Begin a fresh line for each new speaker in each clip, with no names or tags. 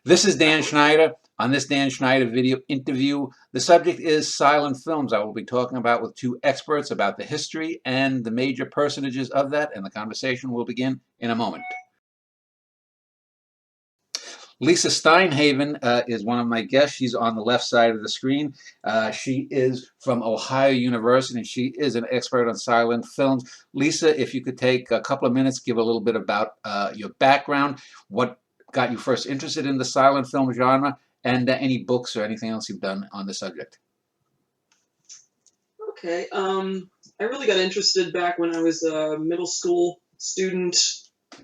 This is Dan Schneider. On this Dan Schneider video interview, the subject is silent films. I will be talking about with two experts about the history and the major personages of that, and the conversation will begin in a moment. Lisa Steinhaven is one of my guests. She's on the left side of the screen. She is from Ohio University, and she is an expert on silent films. Lisa, if you could take a couple of minutes, give a little bit about your background, what got you first interested in the silent film genre, and any books or anything else you've done on the subject.
Okay. I really got interested back when I was a middle school student.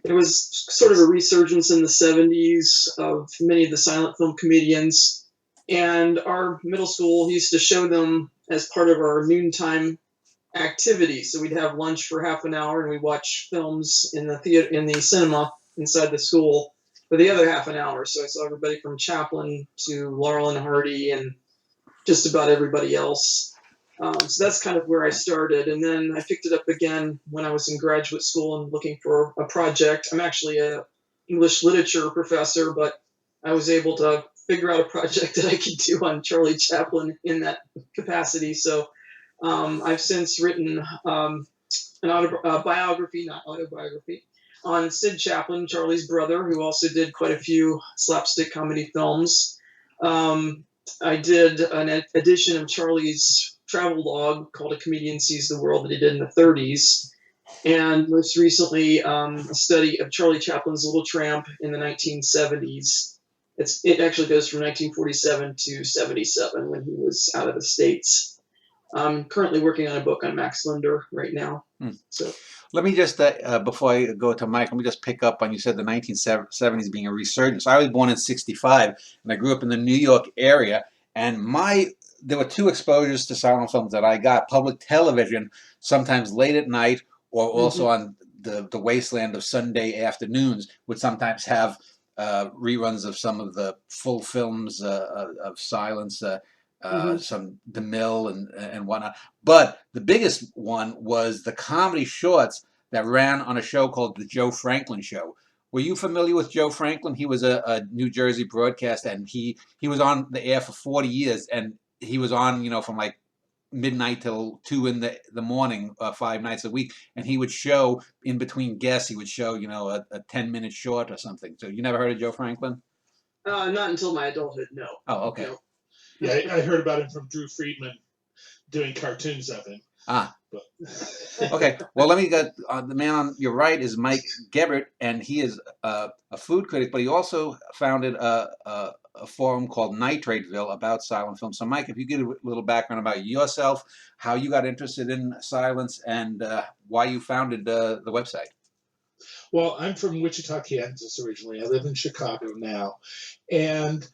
There was sort of a resurgence in the 70s of many of the silent film comedians, and our middle school used to show them as part of our noontime activity. So we'd have lunch for half an hour, and we'd watch films in the theater, in the cinema inside the school for the other half an hour. So I saw everybody from Chaplin to Laurel and Hardy and just about everybody else. So that's kind of where I started. And then I picked it up again when I was in graduate school and looking for a project. I'm actually an English literature professor, but I was able to figure out a project that I could do on Charlie Chaplin in that capacity. So I've since written an biography, not autobiography, on Sid Chaplin, Charlie's brother, who also did quite a few slapstick comedy films. I did an edition of Charlie's travel log called A Comedian Sees the World that he did in the 30s. And most recently, a study of Charlie Chaplin's Little Tramp in the 1970s. It actually goes from 1947 to 77 when he was out of the States. I'm currently working on a book on Max Linder right now. So
let me just, before I go to Mike, let me just pick up on, you said the 1970s being a resurgence. I was born in 65, and I grew up in the New York area, and there were two exposures to silent films that I got. Public television, sometimes late at night, or also on the wasteland of Sunday afternoons, would sometimes have reruns of some of the full films of silence, some DeMille and whatnot. But the biggest one was the comedy shorts that ran on a show called The Joe Franklin Show. Were you familiar with Joe Franklin? He was a New Jersey broadcaster, and he was on the air for 40 years, and he was on, from like midnight till 2 in the morning, 5 nights a week, and he would show in between guests. He would show, a 10-minute short or something. So you never heard of Joe Franklin?
Not until my adulthood, no.
Oh, okay.
No.
Yeah, I heard about him from Drew Friedman doing cartoons of him.
Okay. Well, let me get the man on your right is Mike Gebert, and he is a food critic, but he also founded a forum called Nitrateville about silent films. So, Mike, if you give a little background about yourself, how you got interested in silence, and why you founded the website.
Well, I'm from Wichita, Kansas originally. I live in Chicago now, and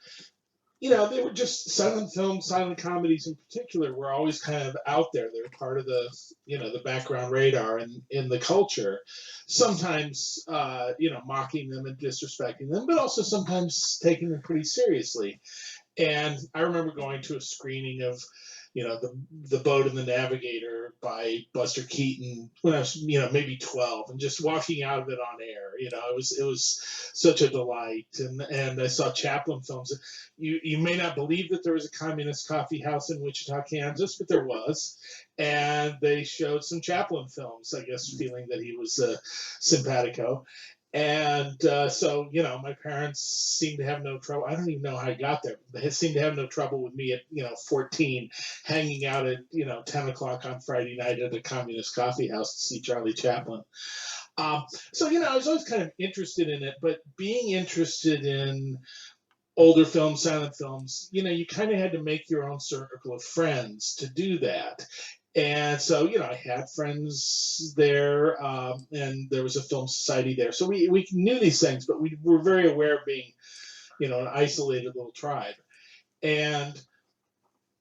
they were just silent films, silent comedies in particular were always kind of out there. They were part of the, the background radar in the culture. Sometimes, mocking them and disrespecting them, but also sometimes taking them pretty seriously. And I remember going to a screening of, the Boat and the Navigator by Buster Keaton when I was, maybe 12, and just walking out of it on air. It was such a delight. And I saw Chaplin films. You may not believe that there was a communist coffee house in Wichita, Kansas, but there was. And they showed some Chaplin films, I guess, feeling that he was simpatico. And so, my parents seemed to have no trouble. I don't even know how I got there. They seemed to have no trouble with me at, 14, hanging out at, 10 o'clock on Friday night at a communist coffee house to see Charlie Chaplin. So, I was always kind of interested in it, but being interested in older films, silent films, you kind of had to make your own circle of friends to do that. And so, I had friends there, and there was a film society there. So we knew these things, but we were very aware of being, an isolated little tribe. And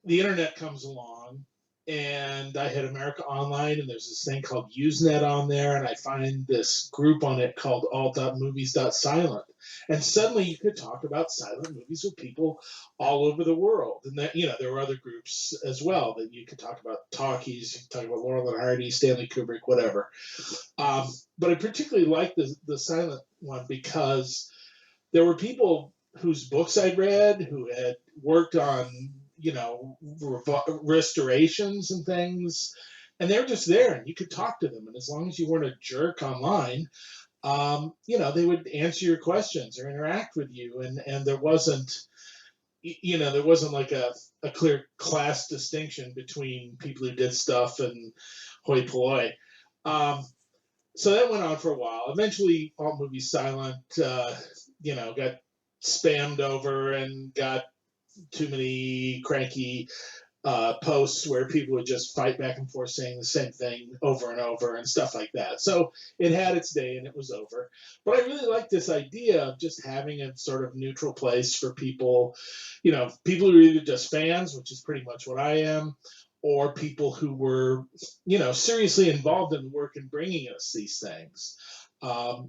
the internet comes along, and I had America Online, and there's this thing called Usenet on there, and I find this group on it called alt.movies.silent. And suddenly you could talk about silent movies with people all over the world. And that, there were other groups as well that you could talk about talkies, you could talk about Laurel and Hardy, Stanley Kubrick, whatever. But I particularly liked the silent one because there were people whose books I'd read, who had worked on, restorations and things, and they were just there, and you could talk to them, and as long as you weren't a jerk online, they would answer your questions or interact with you, and there wasn't, there wasn't like a clear class distinction between people who did stuff and hoi polloi. So that went on for a while. Eventually, Alt Movie Silent, got spammed over and got too many cranky posts where people would just fight back and forth saying the same thing over and over and stuff like that. So it had its day and it was over. But I really like this idea of just having a sort of neutral place for people, people who are either just fans, which is pretty much what I am, or people who were, seriously involved in the work and bringing us these things. One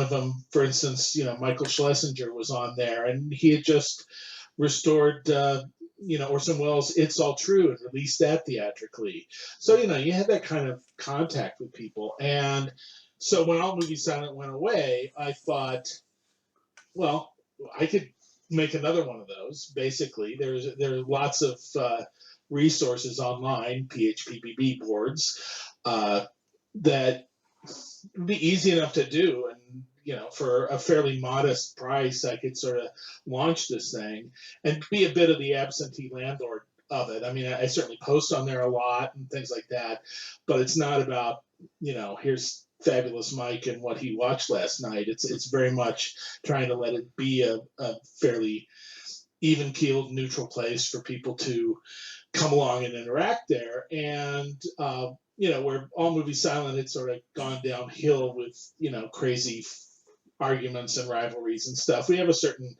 of them, for instance, Michael Schlesinger was on there, and he had just restored, Orson Welles' It's All True and released that theatrically. So, you had that kind of contact with people. And so when Alt Movie Silent went away, I thought, well, I could make another one of those. Basically, there are lots of resources online, PHPBB boards, that would be easy enough to do. And, for a fairly modest price, I could sort of launch this thing and be a bit of the absentee landlord of it. I mean, I certainly post on there a lot and things like that, but it's not about, here's Fabulous Mike and what he watched last night. It's very much trying to let it be a fairly even-keeled, neutral place for people to come along and interact there. And, where All Movie Silent had sort of gone downhill with, crazy arguments and rivalries and stuff, we have a certain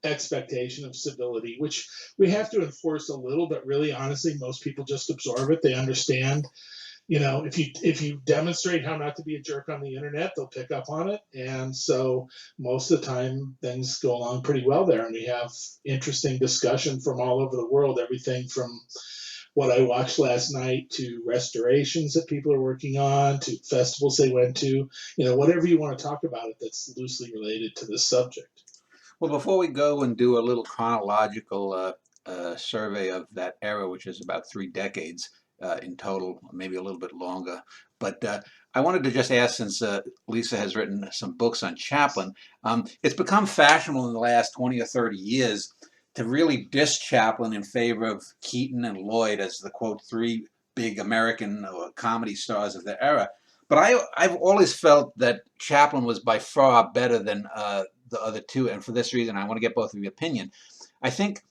expectation of civility, which we have to enforce a little, but really, honestly, most people just absorb it. They understand. If you demonstrate how not to be a jerk on the internet, they'll pick up on it. And so most of the time things go along pretty well there. And we have interesting discussion from all over the world, everything from what I watched last night to restorations that people are working on, to festivals they went to, whatever you want to talk about it that's loosely related to this subject.
Well, before we go and do a little chronological survey of that era, which is about 3 decades, in total, maybe a little bit longer. But I wanted to just ask, since Lisa has written some books on Chaplin, it's become fashionable in the last 20 or 30 years to really diss Chaplin in favor of Keaton and Lloyd as the, quote, 3 big American comedy stars of the era. But I've always felt that Chaplin was by far better than the other 2, and for this reason, I want to get both of your opinion. I think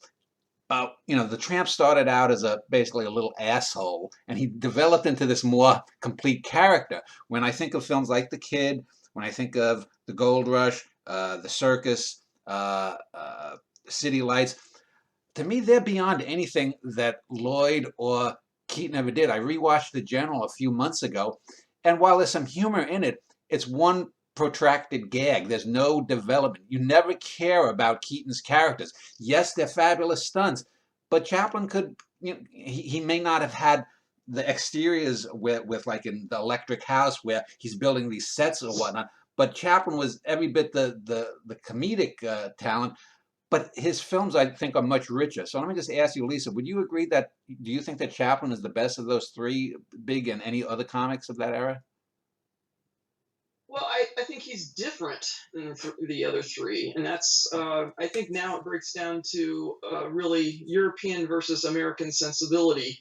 the Tramp started out as basically a little asshole, and he developed into this more complete character. When I think of films like The Kid, when I think of The Gold Rush, The Circus, City Lights, to me, they're beyond anything that Lloyd or Keaton ever did. I rewatched The General a few months ago, and while there's some humor in it, it's one protracted gag. There's no development. You never care about Keaton's characters. Yes, they're fabulous stunts, but Chaplin could, he may not have had the exteriors with like in the Electric House where he's building these sets or whatnot, but Chaplin was every bit the comedic talent, but his films, I think, are much richer. So let me just ask you, Lisa, would you agree do you think that Chaplin is the best of those 3 big and any other comics of that era?
Well, I think he's different than the other 3, and that's I think now it breaks down to really European versus American sensibility,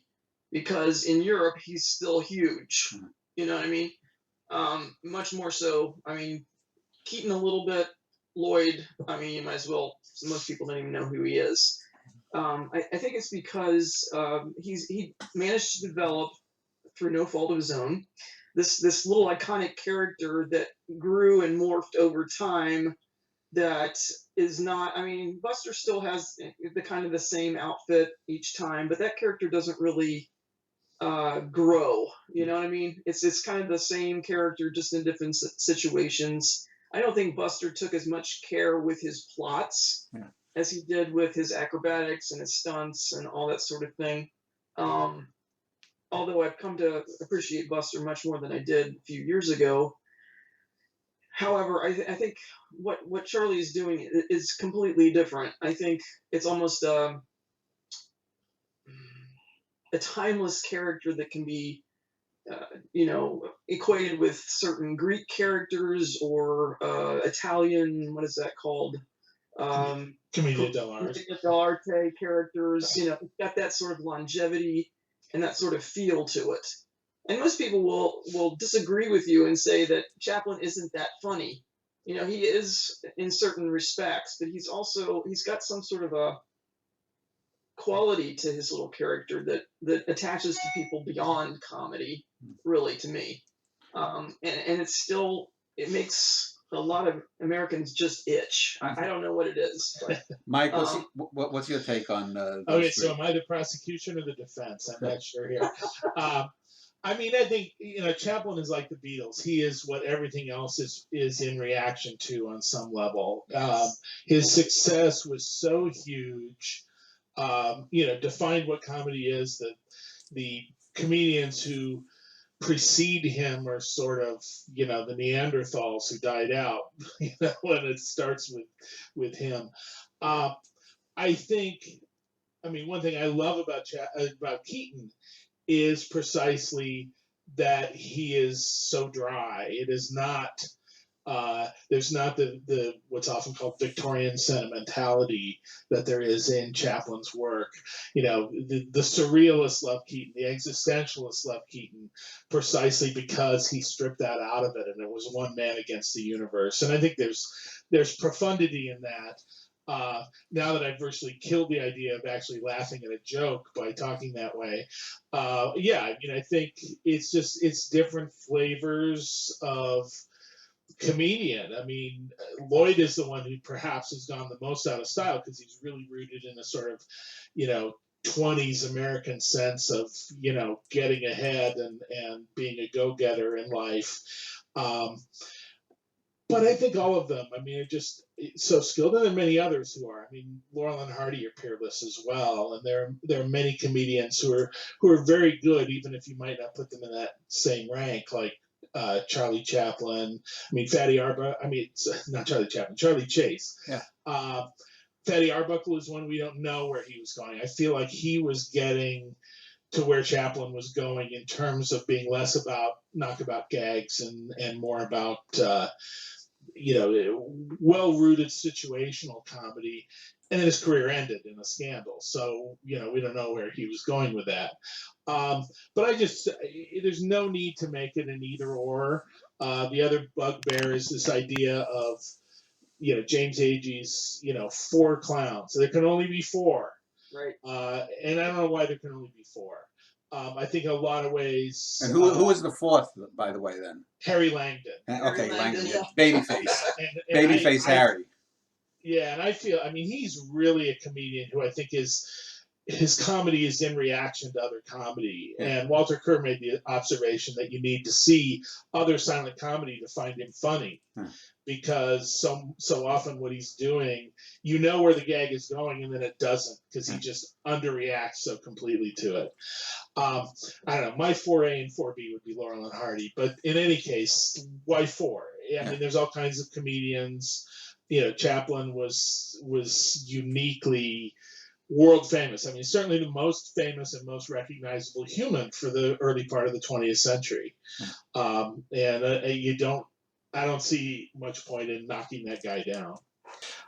because in Europe he's still huge. You know what I mean? Much more so. I mean, Keaton a little bit, Lloyd. I mean, you might as well. Most people don't even know who he is. I think it's because he managed to develop, through no fault of his own, this little iconic character that grew and morphed over time, that is not, I mean, Buster still has the kind of the same outfit each time, but that character doesn't really grow. You know what I mean? It's kind of the same character, just in different situations. I don't think Buster took as much care with his plots as he did with his acrobatics and his stunts and all that sort of thing. Although I've come to appreciate Buster much more than I did a few years ago. However, I think what Charlie is doing is completely different. I think it's almost a timeless character that can be, equated with certain Greek characters or Italian. What is that called?
Commedia dell'arte.
Commedia dell'arte characters. It's got that sort of longevity and that sort of feel to it. And most people will disagree with you and say that Chaplin isn't that funny. He is in certain respects, but he's got some sort of a quality to his little character that attaches to people beyond comedy, really, to me. And it makes a lot of Americans just itch. I don't know what it is, but
Mike, what's your take on those
Okay,
three?
so am I the prosecution or the defense? I'm not sure here. I mean, I think Chaplin is like the Beatles. He is what everything else is in reaction to on some level. His success was so huge. Defined what comedy is. The comedians who precede him are sort of the Neanderthals who died out. When it starts with him. I think. I mean, one thing I love about Keaton is precisely that he is so dry. It is not. There's not the what's often called Victorian sentimentality that there is in Chaplin's work. The surrealists love Keaton, the existentialists love Keaton, precisely because he stripped that out of it, and it was one man against the universe. And I think there's profundity in that. Now that I've virtually killed the idea of actually laughing at a joke by talking that way, I think it's different flavors of comedian. I mean, Lloyd is the one who perhaps has gone the most out of style because he's really rooted in a sort of, 20s American sense of, getting ahead and being a go-getter in life. But I think all of them, I mean, are just so skilled, and there are many others who are. I mean, Laurel and Hardy are peerless as well, and there are many comedians who are very good, even if you might not put them in that same rank, like Charlie Chaplin. I mean, Fatty Arbuckle. I mean, not Charlie Chaplin, Charlie Chase.
Yeah.
Fatty Arbuckle is one we don't know where he was going. I feel like he was getting to where Chaplin was going in terms of being less about knockabout gags and more about well-rooted situational comedy. And then his career ended in a scandal. So, we don't know where he was going with that. But there's no need to make it an either or. The other bugbear is this idea of, James Agee's, 4 clowns. So there can only be 4.
right.
And I don't know why there can only be 4. I think in a lot of ways.
And who was the fourth, by the way, then?
Harry Langdon.
Okay, Langdon.
Yeah.
Babyface.
And
Babyface Harry.
Yeah, and I mean, he's really a comedian who I think his comedy is in reaction to other comedy.
Yeah.
And Walter Kerr made the observation that you need to see other silent comedy to find him funny. Because so often what he's doing, where the gag is going, and then it doesn't, because he just underreacts so completely to it. I don't know. My 4A and 4B would be Laurel and Hardy, but in any case, why 4? I mean, there's all kinds of comedians. Chaplin was uniquely world famous. I mean, certainly the most famous and most recognizable human for the early part of the 20th century. I don't see much point in knocking that guy down.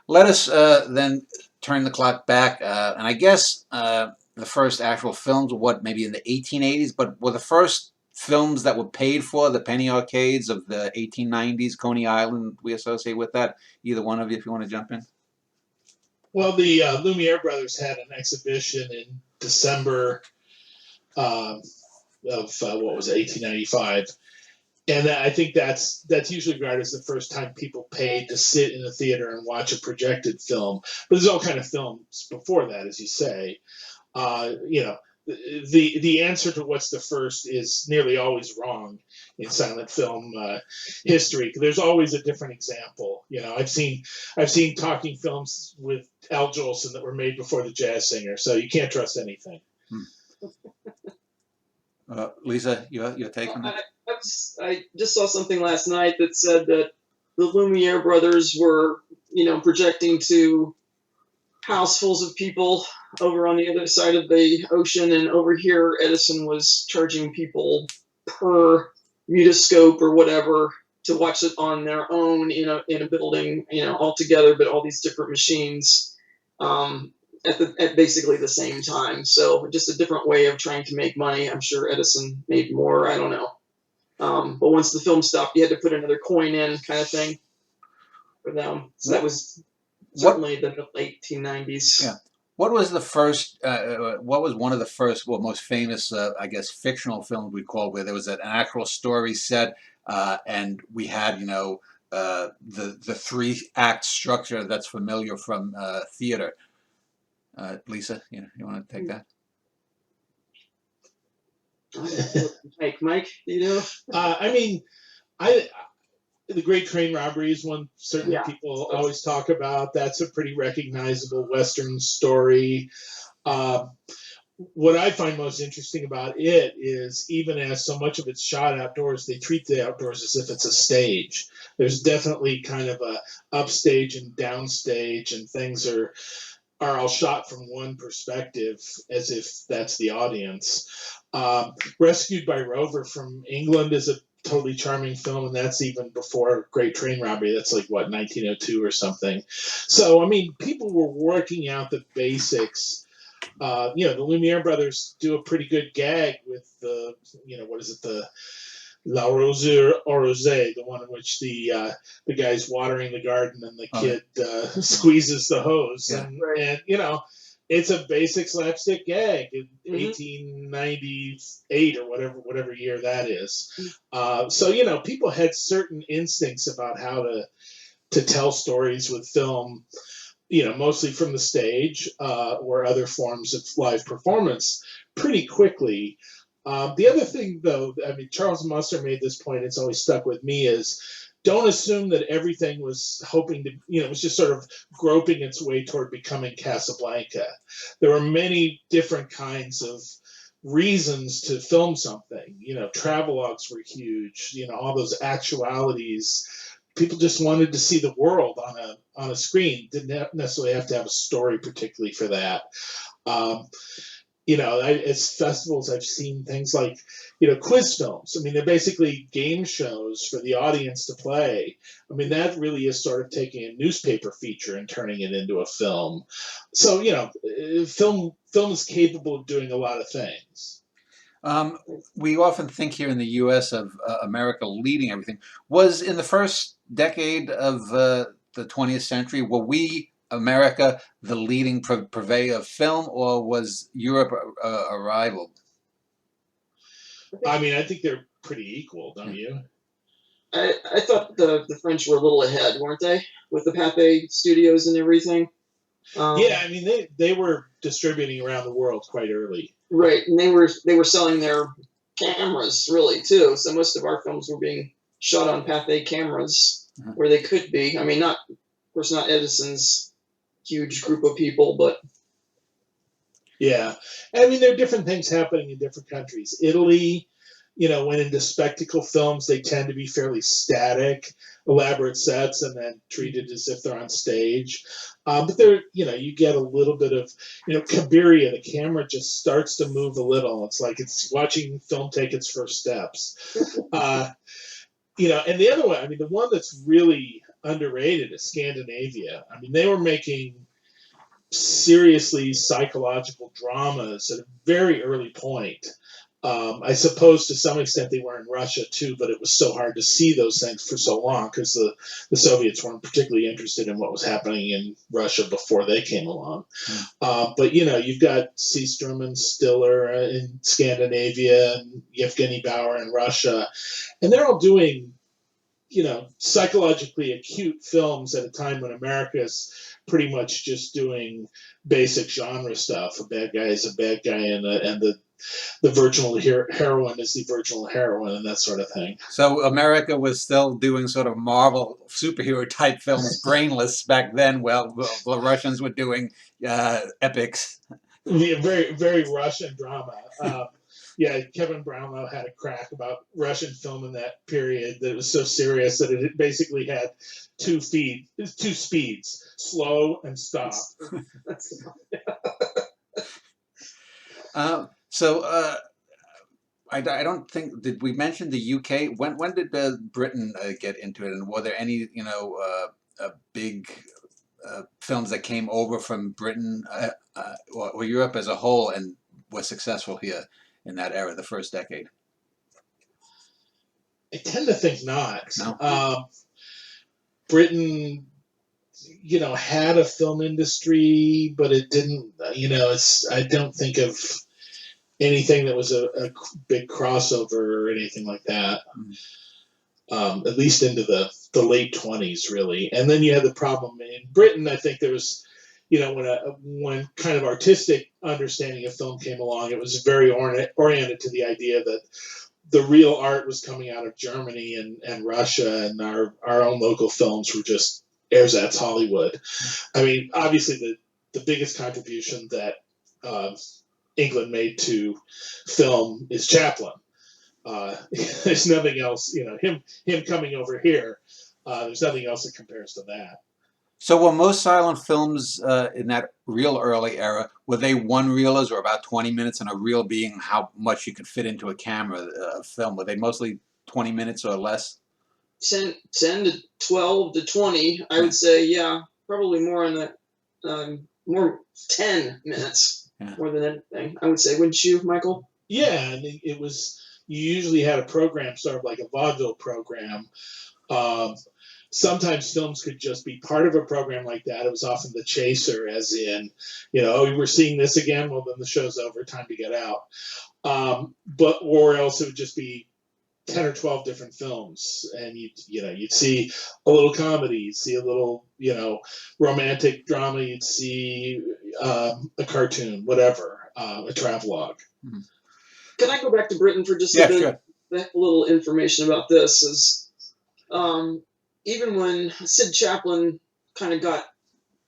Let us then turn the clock back, and I guess the first actual films were maybe in the 1880s, but were the first films that were paid for, the penny arcades of the 1890s, Coney Island, we associate with that? Either one of you, if you want to jump in.
Well, the Lumiere brothers had an exhibition in December of what was it, 1895. And I think that's usually regarded as the first time people paid to sit in a theater and watch a projected film. But there's all kind of films before that, as you say. The answer to what's the first is nearly always wrong in silent film history. There's always a different example. I've seen talking films with Al Jolson that were made before the Jazz Singer, so you can't trust anything.
Lisa, your take on that?
I just saw something last night that said that the Lumiere brothers were, projecting to housefuls of people over on the other side of the ocean, and over here Edison was charging people per mutoscope or whatever to watch it on their own in a building, all together, but all these different machines at basically the same time. So just a different way of trying to make money. I'm sure Edison made more. I don't know. But once the film stopped, you had to put another coin in, kind of thing, for them. So that was certainly the late 1890s.
Yeah. What was the first? What was one of the first, most famous, I guess, fictional films we call where there was an actual story set, and we had, the 3-act structure that's familiar from theater. Lisa, you want to take that?
Mike,
I mean, the Great Train Robbery is one certainly people always talk about. That's a pretty recognizable Western story. What I find most interesting about it is, even as so much of it's shot outdoors, they treat the outdoors as if it's a stage. There's definitely kind of a upstage and downstage, and things are all shot from one perspective as if that's the audience. Rescued by Rover from England is a totally charming film, and that's even before Great Train Robbery. That's like, 1902 or something. So, I mean, people were working out the basics. The Lumiere brothers do a pretty good gag with the, the La Rose Rosée, the one in which the guy's watering the garden and the kid squeezes the hose.
Yeah.
And it's a basic slapstick gag in 1898 or whatever year that is. So, people had certain instincts about how to tell stories with film, mostly from the stage or other forms of live performance pretty quickly. The other thing, though, I mean, Charles Musser made this point, it's always stuck with me, is don't assume that everything was hoping to, it was just sort of groping its way toward becoming Casablanca. There were many different kinds of reasons to film something. Travelogues were huge, all those actualities. People just wanted to see the world on a screen. Didn't necessarily have to have a story particularly for that. As festivals, I've seen things like, quiz films. I mean, they're basically game shows for the audience to play. I mean, that really is sort of taking a newspaper feature and turning it into a film. So, film is capable of doing a lot of things.
We often think here in the U.S. of America leading everything. Was in the first decade of the 20th century, were we, America, the leading purveyor of film, or was Europe a rival?
I mean, I think they're pretty equal, don't you?
I thought the French were a little ahead, weren't they, with the Pathé studios and everything?
Yeah, I mean, they were distributing around the world quite early.
Right, and they were selling their cameras really too. So most of our films were being shot on Pathé cameras, where they could be. I mean, of course, not Edison's huge group of people, but
yeah, I mean, there are different things happening in different countries. Italy, went into spectacle films. They tend to be fairly static, elaborate sets, and then treated as if they're on stage. But there, you get a little bit of, Cabiria, the camera just starts to move a little. It's like it's watching film take its first steps. And the other one, I mean, the one that's really underrated is Scandinavia. I mean, they were making seriously psychological dramas at a very early point. I suppose to some extent they were in Russia too, but it was so hard to see those things for so long because the Soviets weren't particularly interested in what was happening in Russia before they came along. But you've got Seaström and Stiller in Scandinavia and Yevgeny Bauer in Russia, and they're all doing psychologically acute films at a time when America's pretty much just doing basic genre stuff. A bad guy is a bad guy, and the virginal heroine is the virginal heroine, and that sort of thing.
So America was still doing sort of Marvel superhero type films, brainless back then. Well, the Russians were doing epics.
Very, very Russian drama. yeah, Kevin Brownlow had a crack about Russian film in that period that was so serious that it basically had two speeds, slow and stop.
So I don't think, did we mention the UK? When did Britain get into it, and were there any big films that came over from Britain or Europe as a whole and were successful here in that era, the first decade?
I tend to think not.
No?
Britain, had a film industry, but it didn't. I don't think of anything that was a big crossover or anything like that. At least into the late 20s, really. And then you had the problem in Britain. I think there was, when kind of artistic understanding of film came along, it was very oriented to the idea that the real art was coming out of Germany and Russia, and our own local films were just ersatz Hollywood. I mean, obviously the biggest contribution that England made to film is Chaplin. There's nothing else, him coming over here. There's nothing else that compares to that.
So were most silent films in that real early era, were they one-reelers or about 20 minutes, and a reel being how much you could fit into a camera film? Were they mostly 20 minutes or less?
10 to 12 to 20, I would say, yeah, probably more on the, more 10 minutes, more than anything, I would say. Wouldn't you, Michael?
Yeah, and it was, you usually had a program, sort of like a vaudeville program. Sometimes films could just be part of a program like that. It was often the chaser, as in, oh, we're seeing this again. Well, then the show's over. Time to get out. Or else it would just be 10 or 12 different films, and you'd see a little comedy, you'd see a little romantic drama, you'd see a cartoon, whatever, a travelogue.
Can I go back to Britain for just a bit?
Sure.
That little information about this is. Even when Sid Chaplin kind of got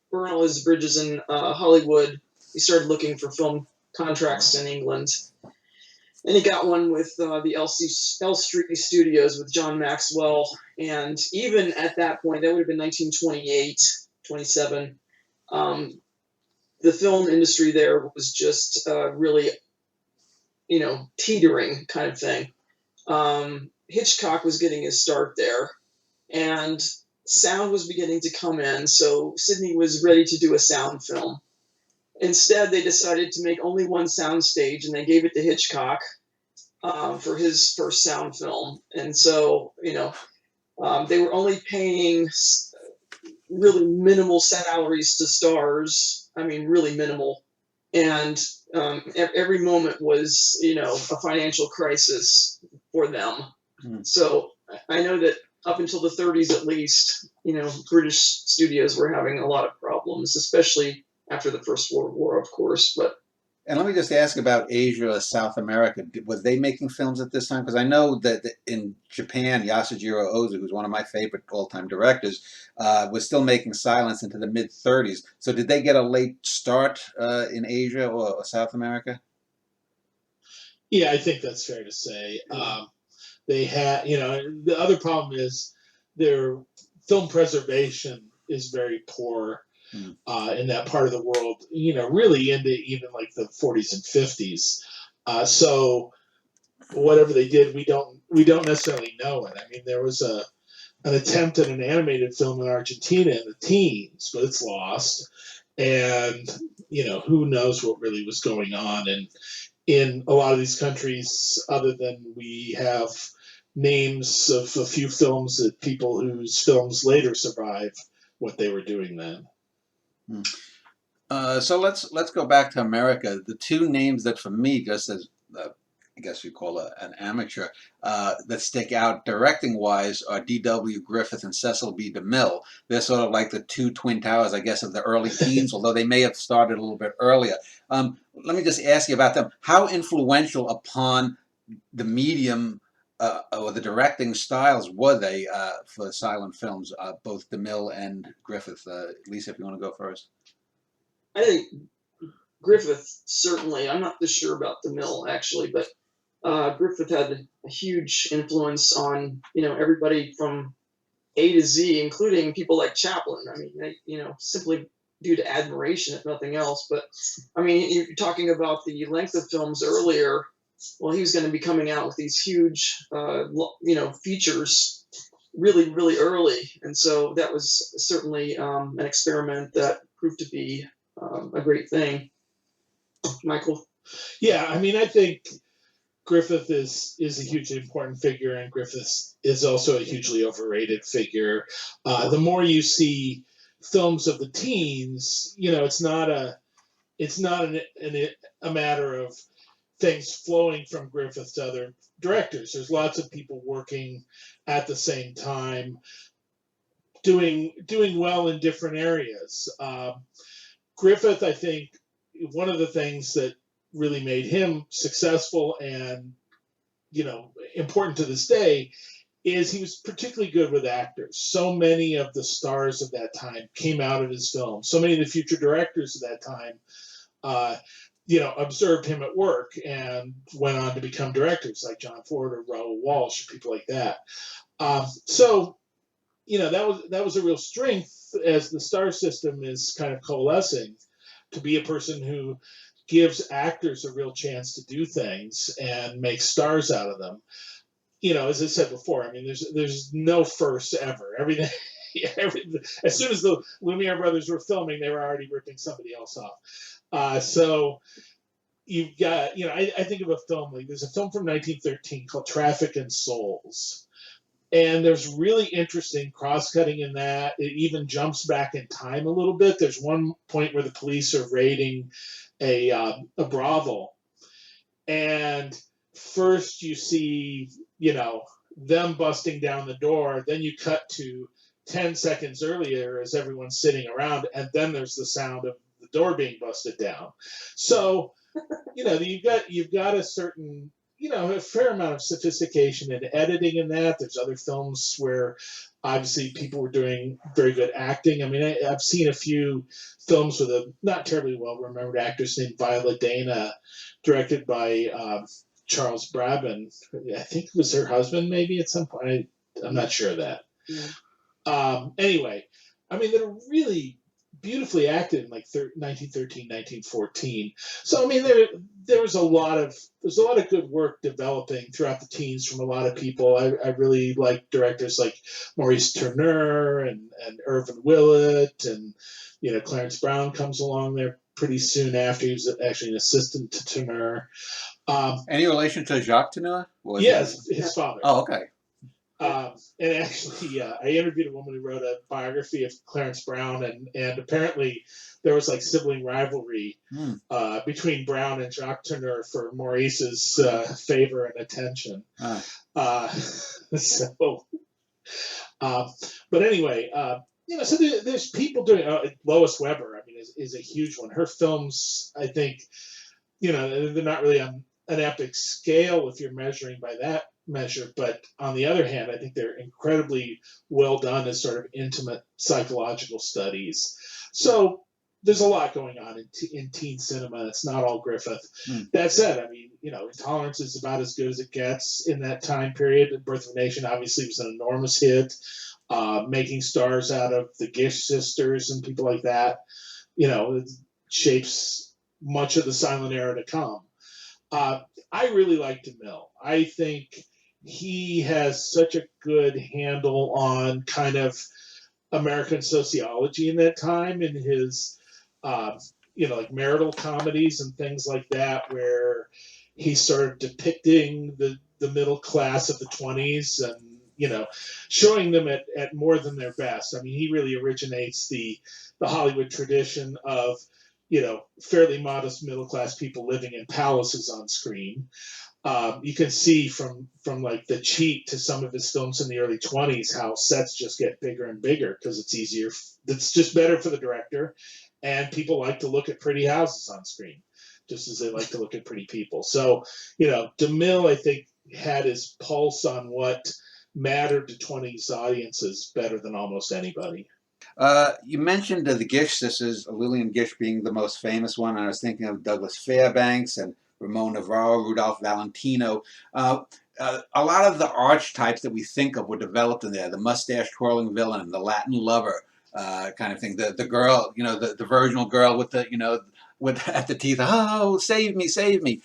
burned all his bridges in Hollywood, he started looking for film contracts in England. And he got one with the L Street Studios with John Maxwell. And even at that point, that would have been 1928, 27, the film industry there was just really, teetering kind of thing. Hitchcock was getting his start there. And sound was beginning to come in, so Sydney was ready to do a sound film. Instead, they decided to make only one sound stage, and they gave it to Hitchcock for his first sound film. And so, they were only paying really minimal salaries to stars. I mean, really minimal. And every moment was, a financial crisis for them. So I know that up until the 30s, at least, British studios were having a lot of problems, especially after the First World War, of course.
And let me just ask about Asia or South America. Was they making films at this time? Because I know that in Japan, Yasujiro Ozu, who's one of my favorite all-time directors, was still making silence into the mid-30s. So did they get a late start in Asia or South America?
Yeah, I think that's fair to say. They had, the other problem is their film preservation is very poor in that part of the world, really into even like the 40s and 50s. So whatever they did, we don't necessarily know it. I mean, there was an attempt at an animated film in Argentina in the teens, but it's lost. And, who knows what really was going on. And in a lot of these countries, other than we have names of a few films that people whose films later survive what they were doing then.
So let's go back to America. The two names that, for me, just as I guess you call an amateur, that stick out directing-wise are D.W. Griffith and Cecil B. DeMille. They're sort of like the two twin towers, I guess, of the early teens, although they may have started a little bit earlier. Let me just ask you about them. How influential upon the medium or the directing styles were they for silent films, both DeMille and Griffith? Lisa, if you want to go first.
I think Griffith, certainly. I'm not sure about DeMille, actually, but Griffith had a huge influence on, everybody from A to Z, including people like Chaplin. I mean, simply due to admiration, if nothing else. But I mean, you're talking about the length of films earlier. Well, he was going to be coming out with these huge, features really, really early, and so that was certainly an experiment that proved to be a great thing. Michael.
Yeah, I mean, I think Griffith is a hugely important figure, and Griffith is also a hugely overrated figure. The more you see films of the teens, it's not a matter of things flowing from Griffith to other directors. There's lots of people working at the same time, doing well in different areas. Griffith, I think, one of the things that really made him successful and important to this day is he was particularly good with actors. So many of the stars of that time came out of his films. So many of the future directors of that time observed him at work and went on to become directors, like John Ford or Raoul Walsh or people like that. So that was a real strength as the star system is kind of coalescing, to be a person who gives actors a real chance to do things and make stars out of them. As I said before, I mean, there's no first ever. Everything, as soon as the Lumiere brothers were filming, they were already ripping somebody else off. So you've got, I think of a film, like there's a film from 1913 called Traffic in Souls. And there's really interesting cross-cutting in that. It even jumps back in time a little bit. There's one point where the police are raiding a brothel. And first you see, them busting down the door. Then you cut to 10 seconds earlier as everyone's sitting around. And then there's the sound of the door being busted down. So, you've got a certain, a fair amount of sophistication in editing in that. There's other films where obviously people were doing very good acting. I mean, I've seen a few films with a not terribly well-remembered actress named Viola Dana, directed by Charles Brabham. I think it was her husband maybe at some point. I'm not sure of that. Yeah. Anyway, I mean, they're really beautifully acted in like 1913, 1914. So I mean, there was a lot of good work developing throughout the teens from a lot of people. I really like directors like Maurice Tourneur and Irvin Willett, and Clarence Brown comes along there pretty soon after. He was actually an assistant to Tourneur.
Any relation to Jacques Tourneur?
Yes, his father.
Oh, okay.
And actually, I interviewed a woman who wrote a biography of Clarence Brown, and apparently there was like sibling rivalry between Brown and Jacques Tourneur for Maurice's favor and attention. But anyway, so there's people doing. Lois Weber, I mean, is a huge one. Her films, I think, they're not really on an epic scale if you're measuring by that measure, but on the other hand, I think they're incredibly well done as sort of intimate psychological studies. So there's a lot going on in teen cinema. It's not all Griffith. That said, I mean, Intolerance is about as good as it gets in that time period. Birth of a Nation obviously was an enormous hit, making stars out of the Gish sisters and people like that. It shapes much of the silent era to come. I really like DeMille. I think he has such a good handle on kind of American sociology in that time, in his, like marital comedies and things like that, where he's sort of depicting the middle class of the 20s and, showing them at more than their best. I mean, he really originates the Hollywood tradition of, fairly modest middle-class people living in palaces on screen. You can see from like The Cheat to some of his films in the early 20s how sets just get bigger and bigger because it's easier. It's just better for the director, and people like to look at pretty houses on screen, just as they like to look at pretty people. So, DeMille, I think, had his pulse on what mattered to 20s audiences better than almost anybody.
You mentioned the Gish sisters, Lillian Gish being the most famous one. I was thinking of Douglas Fairbanks and Ramon Navarro, Rudolph Valentino. A lot of the archetypes that we think of were developed in there. The mustache twirling villain, the Latin lover, kind of thing. The girl, the virginal girl with the, with at the teeth. Oh, save me, save me.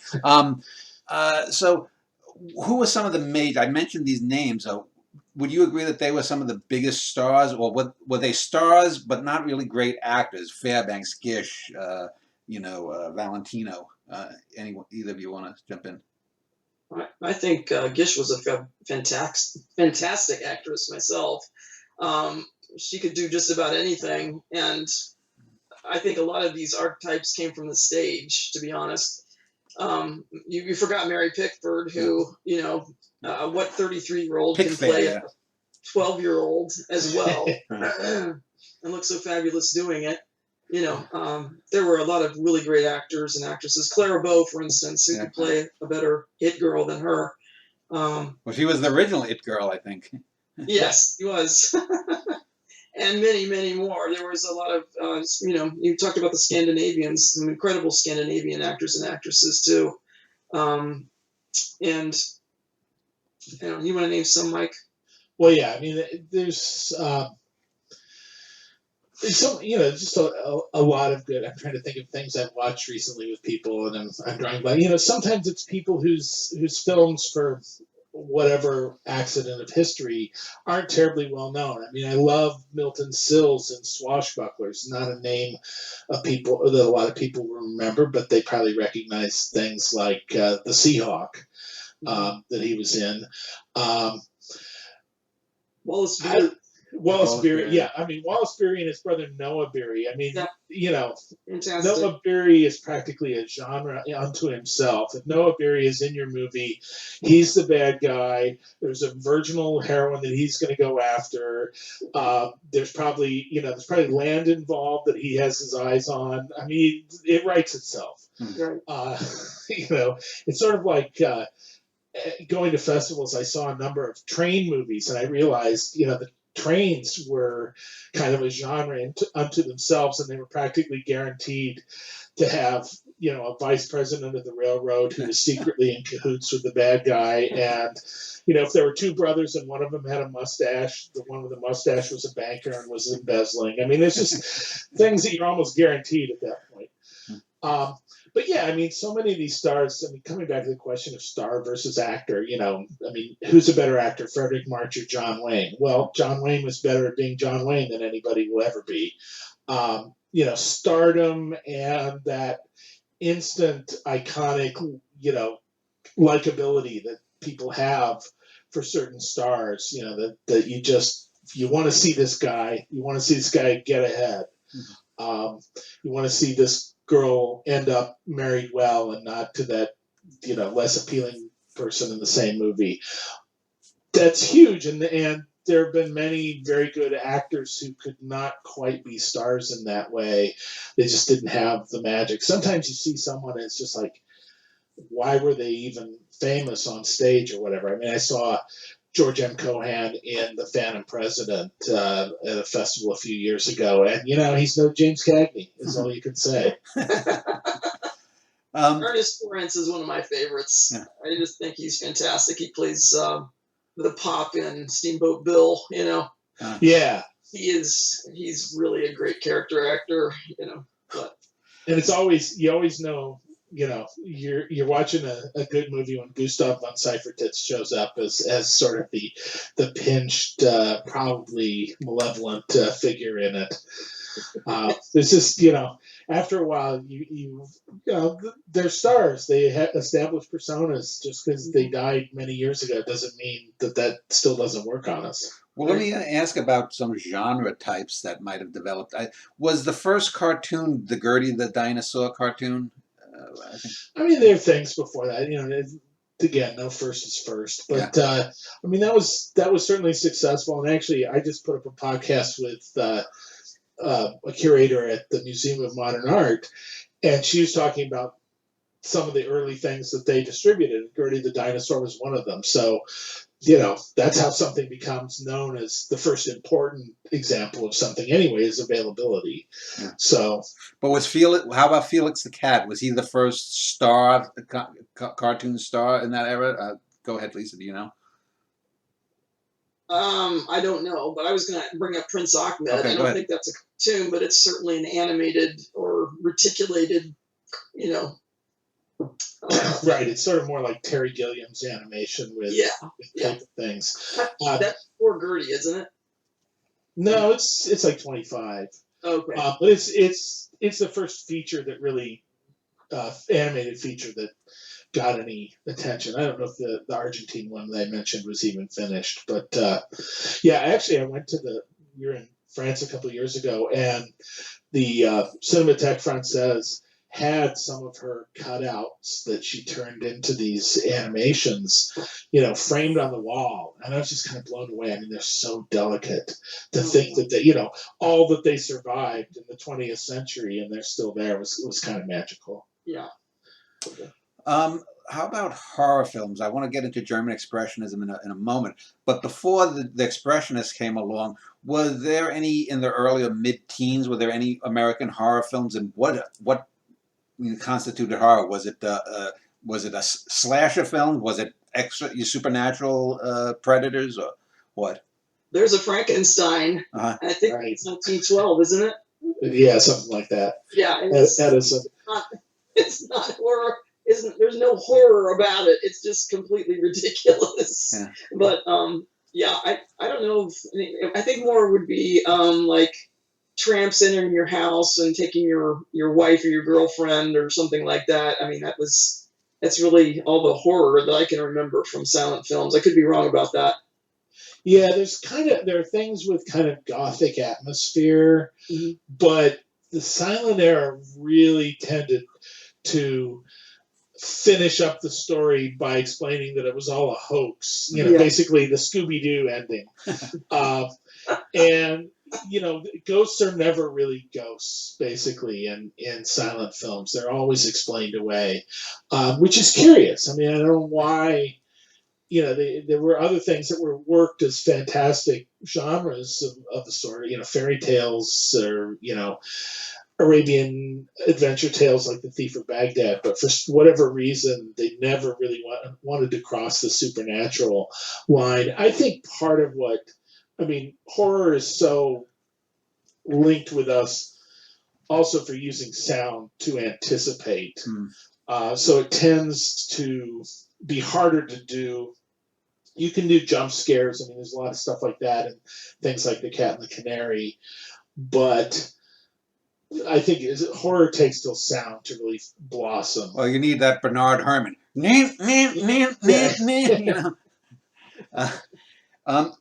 So, who were some of the major? I mentioned these names. Would you agree that they were some of the biggest stars, or were they stars but not really great actors? Fairbanks, Gish, Valentino. Either of you want to jump in?
I think Gish was a fantastic actress myself. She could do just about anything, and I think a lot of these archetypes came from the stage, to be honest. You forgot Mary Pickford, who, what 33-year-old can play a 12-year-old as well and look so fabulous doing it. There were a lot of really great actors and actresses. Clara Bow, for instance, who could play a better it girl than her.
Well, she was the original it girl, I think.
Yes, she was. And many, many more. There was a lot of, you talked about the Scandinavians, some incredible Scandinavian actors and actresses too. And, you want to name some, Mike?
Well, yeah, I mean, there's some, just a lot of good. I'm trying to think of things I've watched recently with people, and I'm drawing blank. Sometimes it's people whose films, for whatever accident of history, aren't terribly well known. I mean, I love Milton Sills in Swashbucklers. Not a name of people that a lot of people remember, but they probably recognize things like the Seahawk that he was in. Wallace Beery, yeah. I mean, Wallace Beery and his brother Noah Beery. I mean,
Fantastic.
Noah Beery is practically a genre unto himself. If Noah Beery is in your movie, he's the bad guy. There's a virginal heroine that he's going to go after. There's probably land involved that he has his eyes on. I mean, it writes itself.
Right.
It's sort of like going to festivals. I saw a number of train movies, and I realized, the trains were kind of a genre unto themselves, and they were practically guaranteed to have, a vice president of the railroad who was secretly in cahoots with the bad guy. And, if there were two brothers and one of them had a mustache, the one with the mustache was a banker and was embezzling. I mean, there's just things that you're almost guaranteed at that point. But yeah, I mean, so many of these stars, coming back to the question of star versus actor, who's a better actor, Frederick March or John Wayne? Well, John Wayne was better at being John Wayne than anybody will ever be. Stardom and that instant iconic, likability that people have for certain stars, that you want to see this guy, get ahead. You want to see this girl end up married well and not to that, less appealing person in the same movie. That's huge. And there have been many very good actors who could not quite be stars in that way. They just didn't have the magic. Sometimes you see someone and it's just like, why were they even famous on stage or whatever? I mean, I saw George M. Cohan in The Phantom President at a festival a few years ago. And, he's no James Cagney, is all you can say.
Ernest Lawrence is one of my favorites. Yeah. I just think he's fantastic. He plays the pop in Steamboat Bill,
Yeah.
He's really a great character actor, But.
And it's always, you always know, you're watching a good movie when Gustav von Seifertitz shows up as sort of the pinched, probably malevolent figure in it. There's just, after a while, they're stars. They establish personas. Just because they died many years ago doesn't mean that still doesn't work on us.
Well, let me ask about some genre types that might have developed. Was the first cartoon the Gertie the Dinosaur cartoon?
I mean, there are things before that. Again, no first is first, but that was certainly successful. And actually, I just put up a podcast with a curator at the Museum of Modern Art, and she was talking about some of the early things that they distributed. Gertie the Dinosaur was one of them. So that's how something becomes known as the first important example of something anyway, is availability.
Yeah.
So,
but was Felix? How about Felix the cat? Was he the first star, cartoon star in that era? Go ahead, Lisa. Do you know?
I don't know, but I was going to bring up Prince Ahmed.
Okay,
I
go
don't
ahead.
think that's a cartoon, but it's certainly an animated or reticulated,
right, it's sort of more like Terry Gilliam's animation with type of things.
That's for Gertie, isn't it?
No, it's like 25.
Okay.
But it's the first feature that really animated feature that got any attention. I don't know if the Argentine one that I mentioned was even finished, but actually, I went to we were in France a couple of years ago, and the Cinémathèque Française had some of her cutouts that she turned into these animations, framed on the wall, and I was just kind of blown away. I mean, they're so delicate to think that they, all that they survived in the 20th century and they're still there was kind of magical.
Yeah.
How about horror films? I want to get into German Expressionism in a moment. But before the Expressionists came along, were there any in the earlier mid-teens? Were there any American horror films? And what constituted horror? Was it a slasher film? Was it supernatural predators or what?
There's a Frankenstein. I think it's 1912, isn't it?
Yeah, something like that.
Yeah,
Edison.
It's not horror. There's no horror about it. It's just completely ridiculous.
Yeah.
But I don't know. I think more would be like tramps entering your house and taking your wife or your girlfriend or something like that. I mean, that's really all the horror that I can remember from silent films. I could be wrong about that.
Yeah, there are things with kind of gothic atmosphere, but the silent era really tended to finish up the story by explaining that it was all a hoax, basically the Scooby-Doo ending. And ghosts are never really ghosts, basically, in silent films. They're always explained away, which is curious. I mean, I don't know why. There were other things that were worked as fantastic genres of the sort, fairy tales or, Arabian adventure tales like The Thief of Baghdad, but for whatever reason, they never really wanted to cross the supernatural line. I think part of horror is so linked with us also for using sound to anticipate. So it tends to be harder to do. You can do jump scares. I mean, there's a lot of stuff like that and things like The Cat and the Canary, but I think horror takes till sound to really blossom.
Well, you need that Bernard Herrmann. Well,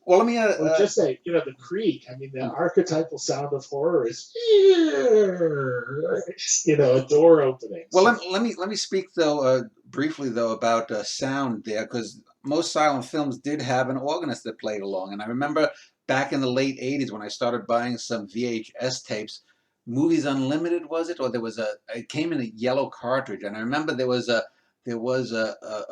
let me.
Just say, The Creek. I mean, the archetypal sound of horror is, a door opening.
Well, let me speak though briefly though about sound there, because most silent films did have an organist that played along, and I remember back in the late '80s when I started buying some VHS tapes. Movies Unlimited, was it? Or it came in a yellow cartridge, and I remember there was a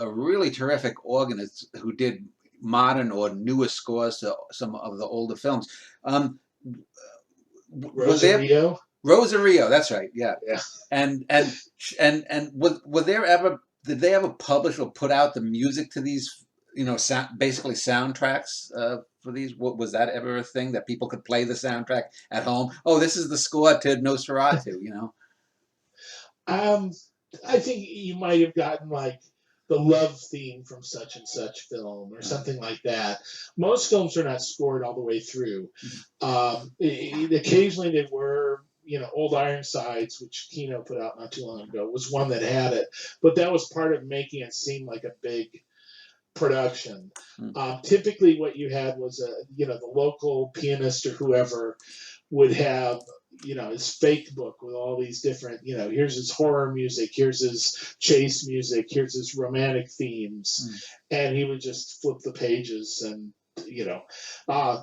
really terrific organist who did modern or newer scores to some of the older films.
Rosario?
Rosario, that's right, yeah.
Yeah.
And were there ever, did they ever publish or put out the music to these, basically soundtracks for these? Was that ever a thing that people could play the soundtrack at home? Oh, this is the score to Nosferatu,
I think you might have gotten like the love theme from such and such film or something like that. Most films are not scored all the way through. Occasionally they were, Old Ironsides, which Kino put out not too long ago, was one that had it. But that was part of making it seem like a big production. Typically what you had was the local pianist or whoever would have his fake book with all these different, here's his horror music, here's his chase music, here's his romantic themes, and he would just flip the pages and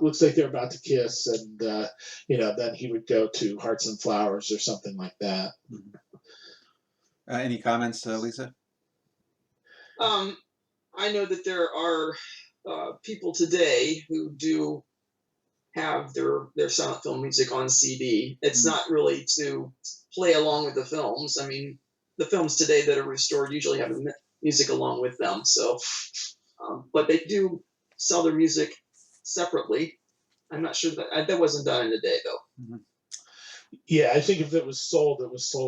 looks like they're about to kiss, and then he would go to Hearts and Flowers or something like that.
Any comments, Lisa?
I know that there are people today who do have their silent film music on CD. It's not really to play along with the films. I mean, the films today that are restored usually have the music along with them. So, but they do sell their music separately. I'm not sure that wasn't done in a day though.
Yeah, I think if it was sold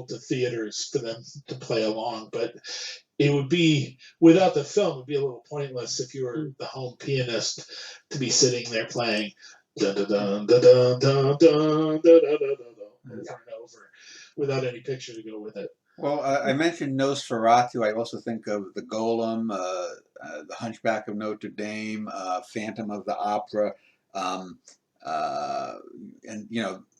to theaters for them to play along. But it would be, without the film, it would be a little pointless if you were the home pianist to be sitting there playing dun dun dun dun dun dun dun dun over and over without any picture to go with it.
Well, I mentioned Nosferatu. I also think of The Golem, The Hunchback of Notre Dame, Phantom of the Opera, um, and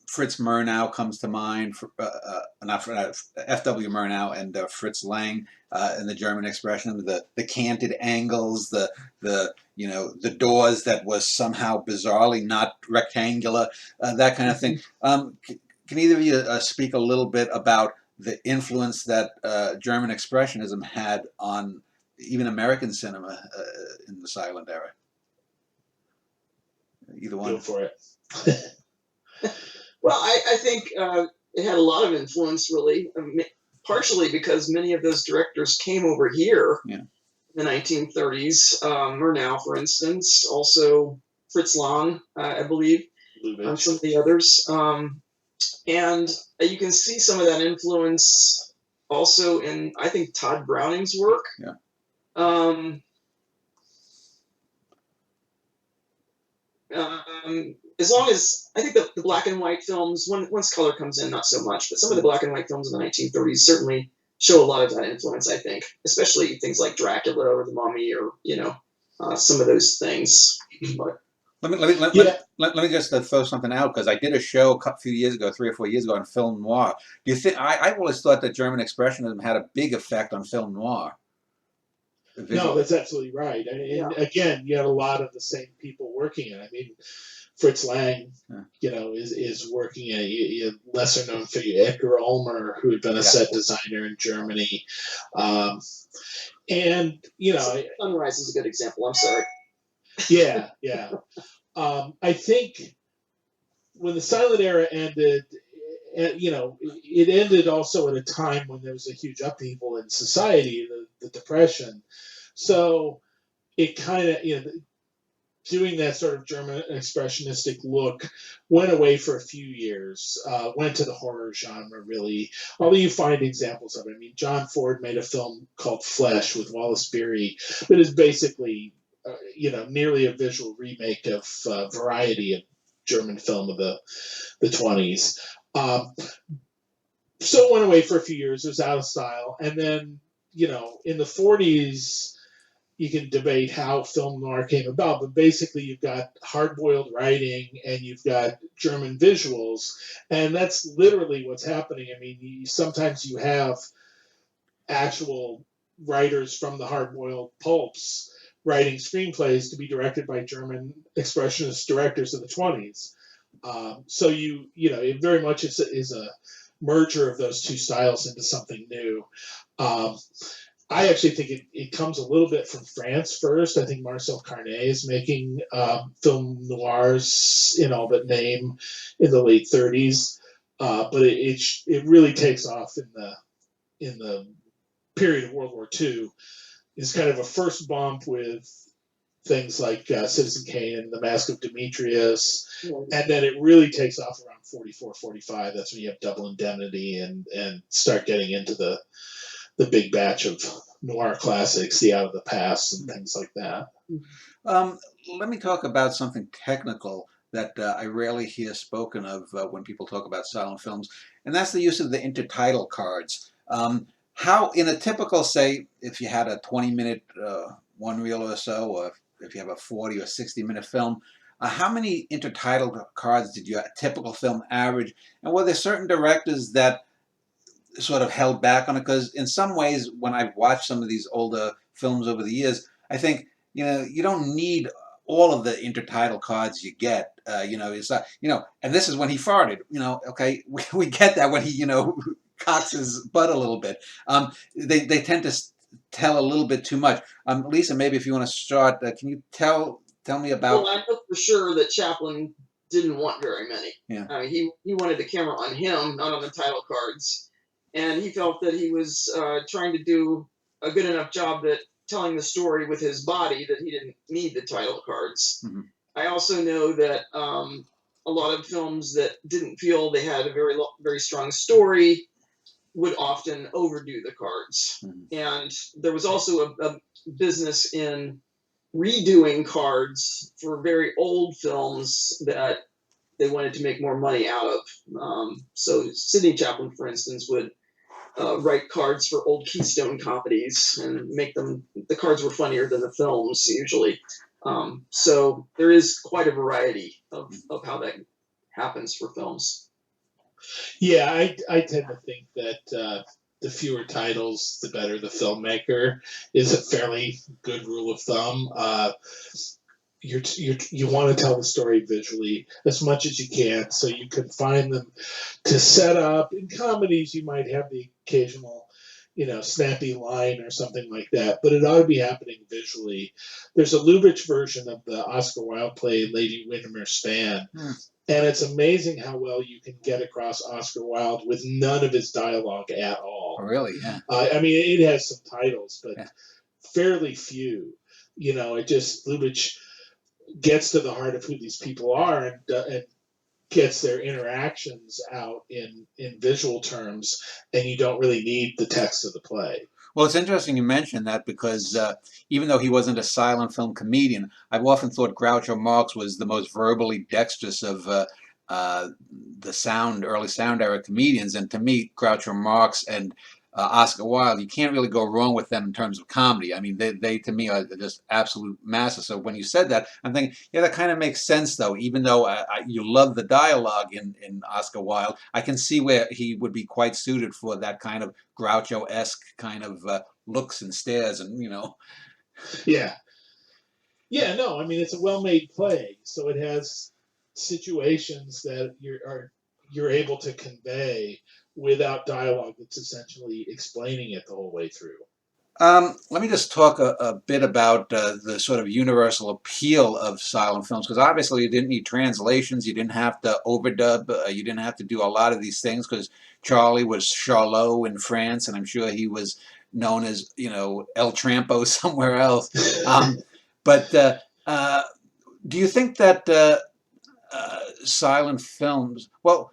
Fritz Murnau comes to mind. F.W. Murnau and Fritz Lang and the German expression, the canted angles, the doors that was somehow bizarrely not rectangular, that kind of thing. Can either of you speak a little bit about the influence that German Expressionism had on even American cinema in the silent era? Either one.
Go for it.
Well, I think it had a lot of influence, really, partially because many of those directors came over here in the 1930s. Murnau, for instance, also Fritz Lang, I believe, and some of the others. And you can see some of that influence also in, I think, Todd Browning's work. As long as, I think the black and white films, once color comes in, not so much, but some of the black and white films in the 1930s certainly show a lot of that influence, I think, especially things like Dracula or The Mummy or, some of those things. But,
Let me just throw something out, because I did a show a few years ago, 3 or 4 years ago, on film noir. Do you think I always thought that German Expressionism had a big effect on film noir?
No, that's absolutely right. And again, you have a lot of the same people working it. I mean, Fritz Lang, is working a lesser known figure, Edgar Ulmer, who had been a set designer in Germany, and
Sunrise is a good example. I'm sorry.
Yeah. I think when the silent era ended, it ended also at a time when there was a huge upheaval in society, the Depression. So it kind of, doing that sort of German expressionistic look went away for a few years, went to the horror genre, really. Although you find examples of it. I mean, John Ford made a film called Flesh with Wallace Beery that is basically, nearly a visual remake of Variety, of German film of the 20s. So it went away for a few years. It was out of style. And then, in the 40s, you can debate how film noir came about, but basically you've got hard-boiled writing and you've got German visuals, and that's literally what's happening. I mean, sometimes you have actual writers from the hard-boiled pulps writing screenplays to be directed by German expressionist directors of the 20s. So it very much is a merger of those two styles into something new. I actually think it comes a little bit from France first. I think Marcel Carné is making film noirs in all but name in the late 30s, but it really takes off in the period of World War II. It's kind of a first bump with things like Citizen Kane and The Mask of Demetrius, and then it really takes off around 44, 45. That's when you have Double Indemnity and start getting into the big batch of noir classics, The Out of the Past, and things like that.
Let me talk about something technical that I rarely hear spoken of when people talk about silent films, and that's the use of the intertitle cards. How, in a typical, say, if you had a 20-minute one reel or so, or if you have a 40 or 60-minute film, how many intertitle cards did your typical film average? And were there certain directors that sort of held back on it? Because in some ways, when I've watched some of these older films over the years, I think, you don't need all of the intertitle cards you get. It's not, and this is when he farted, okay, we get that when he, cocks his butt a little bit. They tend to tell a little bit too much. Lisa, maybe if you want to start, can you tell me about?
Well, I know for sure that Chaplin didn't want very many.
Yeah.
He wanted the camera on him, not on the title cards, and he felt that he was trying to do a good enough job at telling the story with his body that he didn't need the title cards.
Mm-hmm.
I also know that a lot of films that didn't feel they had a very strong story would often overdo the cards.
Mm-hmm.
And there was also a business in redoing cards for very old films that they wanted to make more money out of. So Sidney Chaplin, for instance, would write cards for old Keystone comedies and make them, the cards were funnier than the films usually. So there is quite a variety of how that happens for films.
Yeah, I tend to think that the fewer titles, the better the filmmaker is a fairly good rule of thumb. You want to tell the story visually as much as you can, so you can find them to set up. In comedies, you might have the occasional, snappy line or something like that, but it ought to be happening visually. There's a Lubitsch version of the Oscar Wilde play Lady Windermere Span, and it's amazing how well you can get across Oscar Wilde with none of his dialogue at all.
Oh, really? Yeah.
I mean, it has some titles, but
yeah.
fairly few. It just, Lubitsch gets to the heart of who these people are and gets their interactions out in visual terms, and you don't really need the text of the play.
Well, it's interesting you mentioned that because even though he wasn't a silent film comedian, I've often thought Groucho Marx was the most verbally dexterous of the early sound era comedians. And to me, Groucho Marx and Oscar Wilde, you can't really go wrong with them in terms of comedy. I mean, they to me are just absolute masters. So when you said that, I'm thinking, yeah, that kind of makes sense, though. Even though you love the dialogue in Oscar Wilde, I can see where he would be quite suited for that kind of Groucho-esque kind of looks and stares, and
Yeah. Yeah, no, I mean, it's a well-made play, so it has situations that you're able to convey without dialogue that's essentially explaining it the whole way through.
Let me just talk a bit about the sort of universal appeal of silent films, because obviously you didn't need translations, you didn't have to overdub, you didn't have to do a lot of these things, because Charlie was Charlot in France, and I'm sure he was known as, El Trampo somewhere else. But do you think that silent films, well,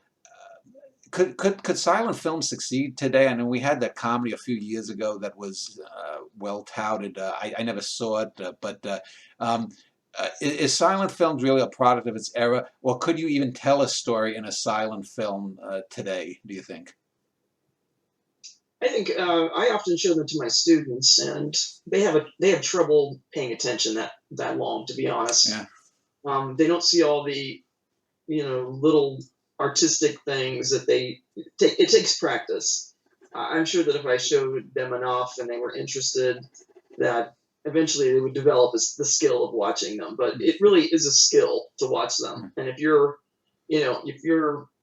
could silent films succeed today? I know we had that comedy a few years ago that was well touted. I never saw it, but is silent films really a product of its era, or could you even tell a story in a silent film today, do you think?
I think I often show them to my students, and they have trouble paying attention that long, to be honest.
Yeah.
They don't see all the little artistic things that it takes practice. I'm sure that if I showed them enough and they were interested, that eventually they would develop the skill of watching them. But it really is a skill to watch them. And if you're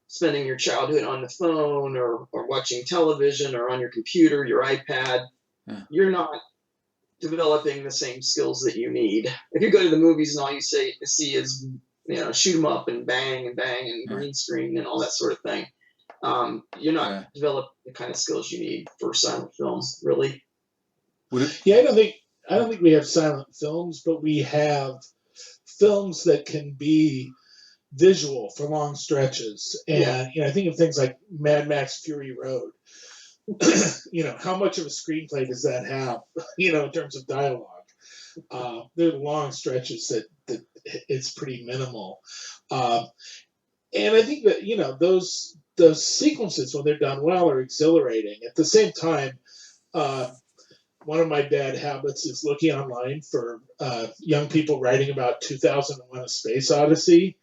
spending your childhood on the phone or watching television or on your computer, your iPad, you're not developing the same skills that you need. If you go to the movies and all you see is shoot 'em up and bang and green screen and all that sort of thing, you're not developing the kind of skills you need for silent films, really.
Yeah, I don't think we have silent films, but we have films that can be visual for long stretches. And I think of things like Mad Max Fury Road. How much of a screenplay does that have? In terms of dialogue. There are long stretches that it's pretty minimal, and I think that those sequences, when they're done well, are exhilarating. At the same time, one of my bad habits is looking online for young people writing about 2001: A Space Odyssey,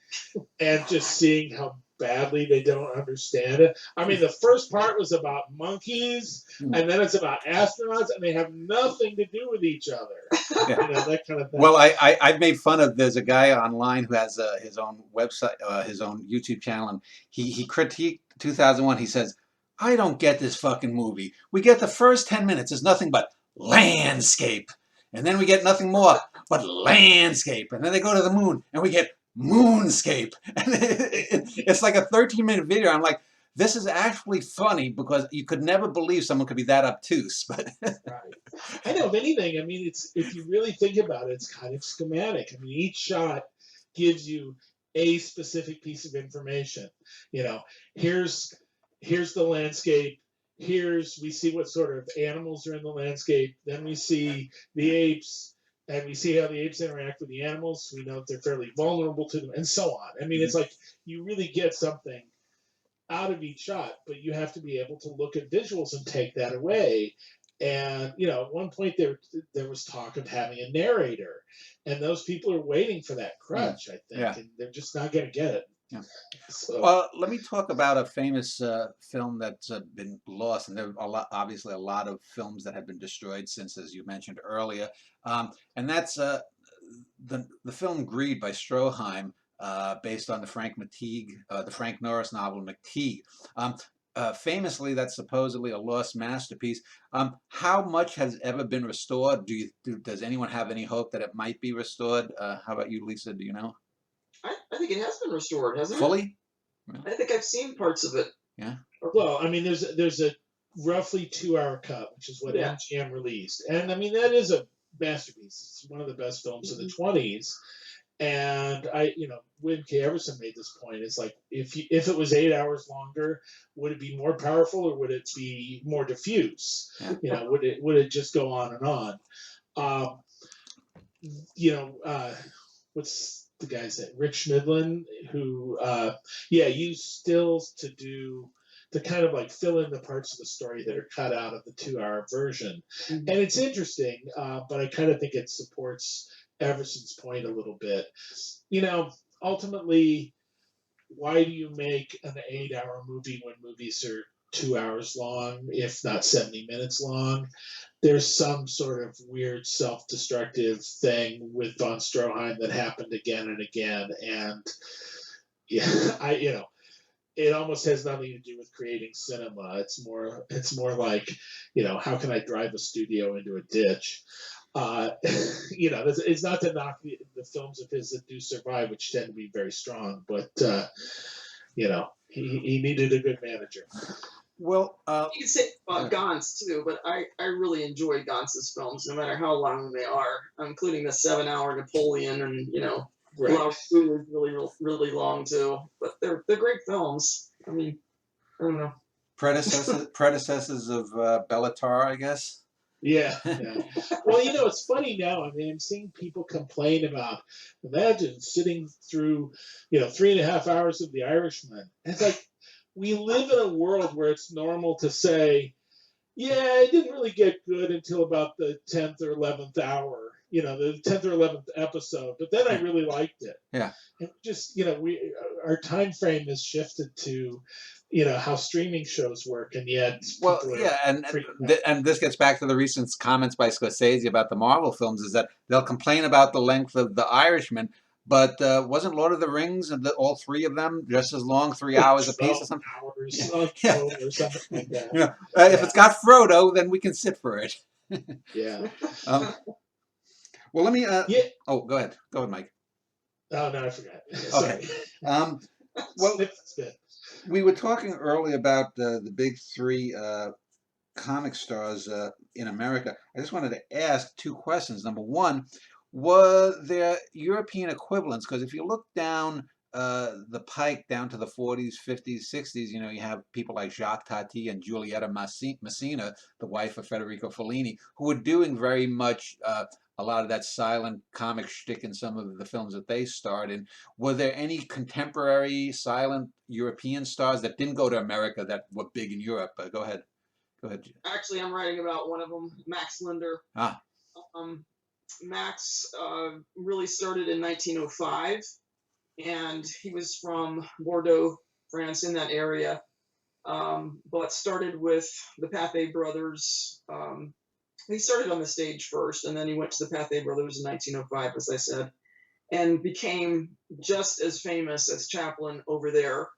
and just seeing how badly they don't understand it. I mean, the first part was about monkeys, and then it's about astronauts, and they have nothing to do with each other. That kind of thing.
Well, I've made fun of, there's a guy online who has his own website, his own YouTube channel, and he critiqued 2001. He says, I don't get this fucking movie. We get the first 10 minutes. There's nothing but landscape. And then we get nothing more but landscape. And then they go to the moon and we get moonscape. And it's like a 13-minute video. I'm like, this is actually funny because you could never believe someone could be that obtuse. But
Right. I know, if anything, I mean, it's if you really think about it, it's kind of schematic. I mean, each shot gives you a specific piece of information. You know, here's the landscape. We see what sort of animals are in the landscape. Then we see the apes, and we see how the apes interact with the animals. We know that they're fairly vulnerable to them, and so on. I mean, it's like you really get something out of each shot, but you have to be able to look at visuals and take that away. And you know, at one point there was talk of having a narrator, and those people are waiting for that crutch, I think,
Yeah.
and they're just not going to get it.
Yeah.
So,
Well, let me talk about a famous film that's been lost, and there are obviously a lot of films that have been destroyed since, as you mentioned earlier, and that's the film Greed by Stroheim, based on the Frank Norris novel McTeague. Famously, that's supposedly a lost masterpiece. How much has ever been restored? Does anyone have any hope that it might be restored? How about you, Lisa? Do you know?
I think it has been restored, hasn't it?
Fully?
I think I've seen parts of it.
Yeah.
well, I mean, there's a roughly 2 hour cut, which is what
Yeah.
MGM released, and I mean that is a masterpiece. It's one of the best films of the '20s. And Wim K. Everson made this point. It's like if it was 8 hours longer, would it be more powerful or would it be more diffuse?
Yeah.
You know, would it just go on and on? What's the guy's name? Rick Schmidlin, who used stills to kind of like fill in the parts of the story that are cut out of the 2 hour version.
Mhm.
And it's interesting, but I kind of think it supports Everson's point a little bit. You know, ultimately, why do you make an 8 hour movie when movies are 2 hours long, if not 70 minutes long? There's some sort of weird self-destructive thing with von Stroheim that happened again and again. And yeah, it almost has nothing to do with creating cinema. It's more like, how can I drive a studio into a ditch? It's not to knock the films of his that do survive, which tend to be very strong, but he needed a good manager.
Well,
You could say about Gantz too, but I really enjoy Gantz's films, no matter how long they are, including the 7-hour Napoleon, and
Right.
Lao Tzu is really long too. But they're great films. I mean, I don't know.
predecessors of Bellatar, I guess.
Yeah. Well, it's funny now. I mean, I'm seeing people complain about, imagine sitting through, 3.5 hours of The Irishman. And it's like, we live in a world where it's normal to say, yeah, it didn't really get good until about the 10th or 11th hour, the 10th or 11th episode. But then I really liked it.
Yeah.
And just, our time frame has shifted to, how streaming shows work, and yet
Well, yeah, and this gets back to the recent comments by Scorsese about the Marvel films, is that they'll complain about the length of The Irishman, but wasn't Lord of the Rings and all three of them just as long, 3 hours apiece or something?
Hours,
Yeah.
or something like that.
If it's got Frodo, then we can sit for it.
Yeah.
Well, let me.
Yeah.
Oh, go ahead, Mike.
Oh no, I forgot.
Okay. Well,
That's good.
We were talking earlier about the big three comic stars in America. I just wanted to ask 2 questions. Number one, were there European equivalents? Because if you look down the pike down to the 40s, 50s, 60s, you have people like Jacques Tati and Giulietta Messina, the wife of Federico Fellini, who were doing very much a lot of that silent comic shtick in some of the films that they starred in. Were there any contemporary silent European stars that didn't go to America that were big in Europe? Go ahead.
Actually, I'm writing about one of them, Max Linder. Max really started in 1905, and he was from Bordeaux, France, in that area, but started with the Pathé brothers. He started on the stage first, and then he went to the Pathé brothers in 1905, as I said, and became just as famous as Chaplin over there.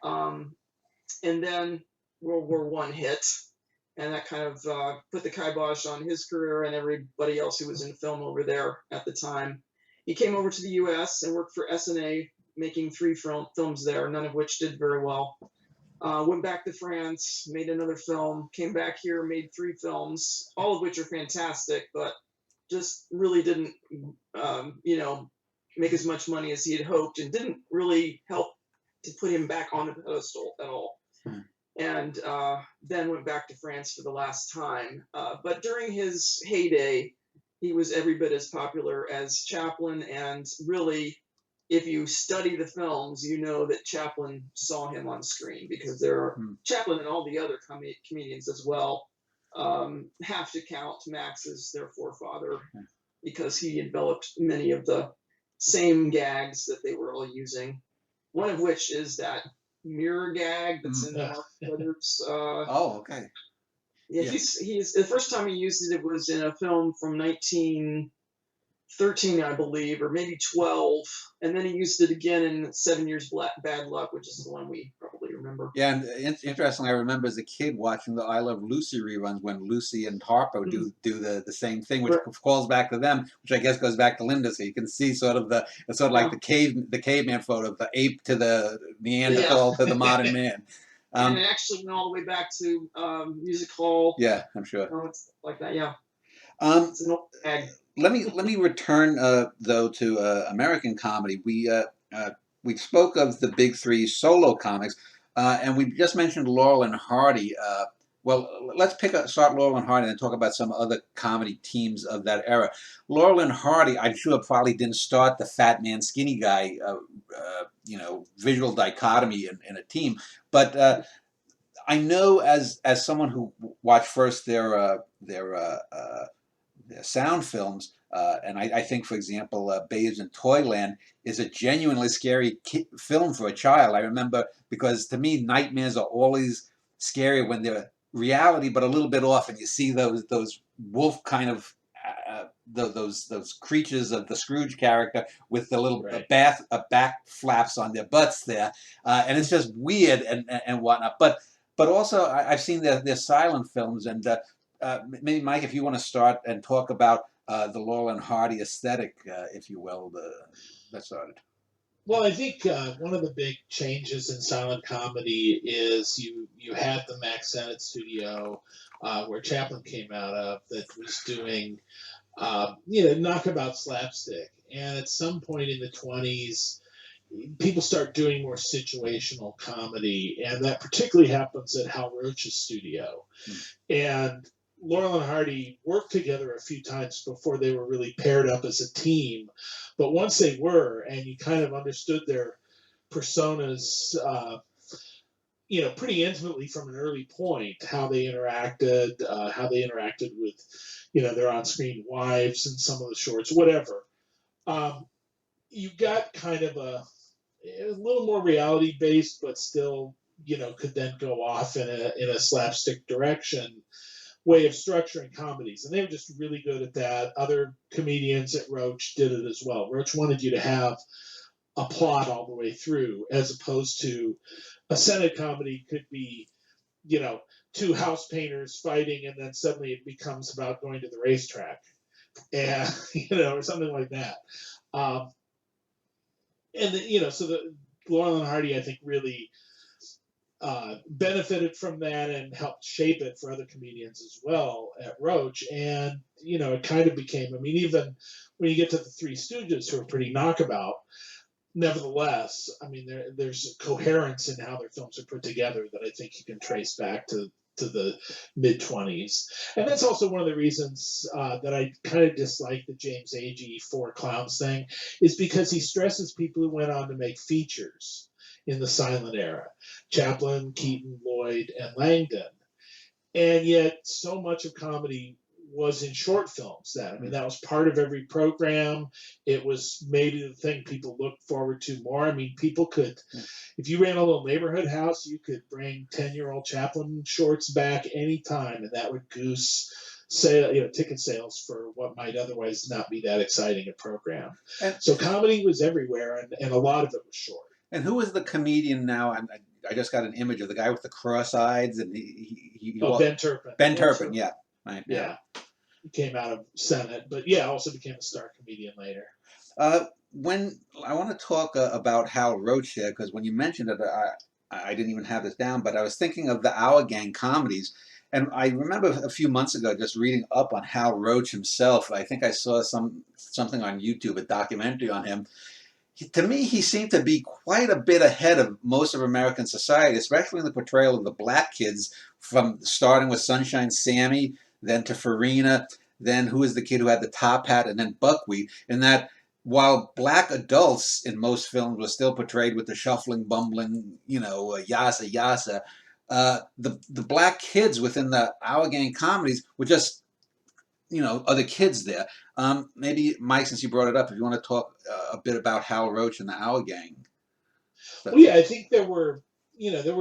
And then World War I hit, and that kind of put the kibosh on his career and everybody else who was in film over there at the time. He came over to the U.S. and worked for S&A, making 3 films there, none of which did very well. Went back to France, made another film, came back here, made 3 films, all of which are fantastic, but just really didn't, make as much money as he had hoped, and didn't really help to put him back on the pedestal at all. And then went back to France for the last time. But during his heyday, he was every bit as popular as Chaplin, and really, if you study the films, you know that Chaplin saw him on screen, because there are Chaplin and all the other comedians as well have to count Max as their forefather, because he enveloped many of the same gags that they were all using. One of which is that mirror gag that's in the Marx Brothers.
Oh, okay.
Yeah, he's the first time he used it was in a film from 1913, I believe, or maybe 12, and then he used it again in 7 Years Bad Luck, which is the one we probably remember.
Yeah, and interestingly, I remember as a kid watching the I Love Lucy reruns when Lucy and Harpo do the same thing, which calls back to them, which I guess goes back to Linda. So you can see sort of like the caveman photo, the ape to the Neanderthal to the modern man.
And it actually went all the way back to Music Hall.
Yeah, I'm sure.
It's like that. Yeah. It's an old gag.
Let me return though to American comedy. We spoke of the big 3 solo comics, and we just mentioned Laurel and Hardy. Well, let's start Laurel and Hardy and then talk about some other comedy teams of that era. Laurel and Hardy, I'm sure, probably didn't start the fat man, skinny guy, visual dichotomy in a team. But I know as someone who watched first their sound films, and I think, for example, Babes in Toyland is a genuinely scary film for a child. I remember, because to me, nightmares are always scary when they're reality, but a little bit off, and you see those wolf kind of those creatures of the Scrooge character with the little back flaps on their butts there, and it's just weird and whatnot. But also I've seen their silent films, and maybe Mike, if you want to start and talk about the Laurel and Hardy aesthetic, if you will, that started.
Well, I think one of the big changes in silent comedy is you had the Max Sennett studio where Chaplin came out of, that was doing knockabout slapstick, and at some point in the 20s, people start doing more situational comedy, and that particularly happens at Hal Roach's studio. And Laurel and Hardy worked together a few times before they were really paired up as a team. But once they were, and you kind of understood their personas, pretty intimately from an early point, how they interacted with, their on-screen wives in some of the shorts, whatever. You got kind of a little more reality-based, but still, could then go off in a slapstick direction way of structuring comedies, and they were just really good at that. Other comedians at Roach did it as well. Roach wanted you to have a plot all the way through, as opposed to a Sennett comedy could be, 2 house painters fighting, and then suddenly it becomes about going to the racetrack, and or something like that. So the Laurel and Hardy, I think, really benefited from that and helped shape it for other comedians as well at Roach. And, it kind of became, even when you get to the Three Stooges, who are pretty knockabout, nevertheless, there's a coherence in how their films are put together that I think you can trace back to the mid-20s. And that's also one of the reasons that I kind of dislike the James Agee 4 Clowns thing, is because he stresses people who went on to make features in the silent era: Chaplin, Keaton, Lloyd, and Langdon. And yet so much of comedy was in short films then. That was part of every program. It was maybe the thing people looked forward to more. People could, if you ran a little neighborhood house, you could bring 10-year-old Chaplin shorts back anytime, and that would goose ticket sales for what might otherwise not be that exciting a program. So comedy was everywhere, and a lot of it was short.
And who is the comedian now? And I just got an image of the guy with the cross-eyes, and
Ben Turpin.
Ben Turpin, yeah, right,
Yeah. He came out of Senate, but yeah, also became a star comedian later.
When I want to talk about Hal Roach here, because when you mentioned it, I didn't even have this down, but I was thinking of the Our Gang comedies, and I remember a few months ago just reading up on Hal Roach himself. I think I saw something on YouTube, a documentary on him. To me, he seemed to be quite a bit ahead of most of American society, especially in the portrayal of the black kids, from starting with Sunshine Sammy, then to Farina, then who was the kid who had the top hat, and then Buckwheat, and that while black adults in most films were still portrayed with the shuffling, bumbling, yassa yassa, the black kids within the Our Gang comedies were just, other kids there. Maybe, Mike, since you brought it up, if you want to talk a bit about Hal Roach and the Our Gang. So.
Well, yeah, I think there were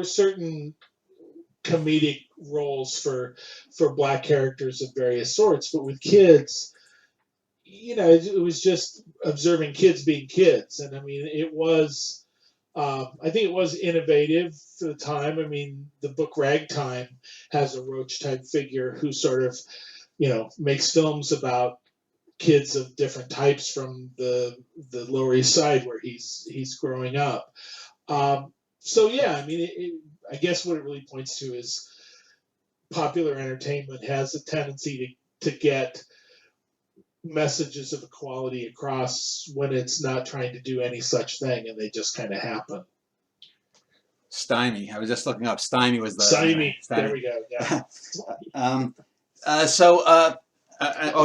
certain comedic roles for black characters of various sorts, but with kids, it was just observing kids being kids. And I mean, it was, I think it was innovative for the time. I mean, the book Ragtime has a Roach type figure who sort of, makes films about kids of different types from the Lower East Side where he's growing up. So yeah, I mean, I guess what it really points to is popular entertainment has a tendency to get messages of equality across when it's not trying to do any such thing, and they just kind of happen.
Stymie. I was just looking up. Stymie was the...
Stymie. There we go. Yeah.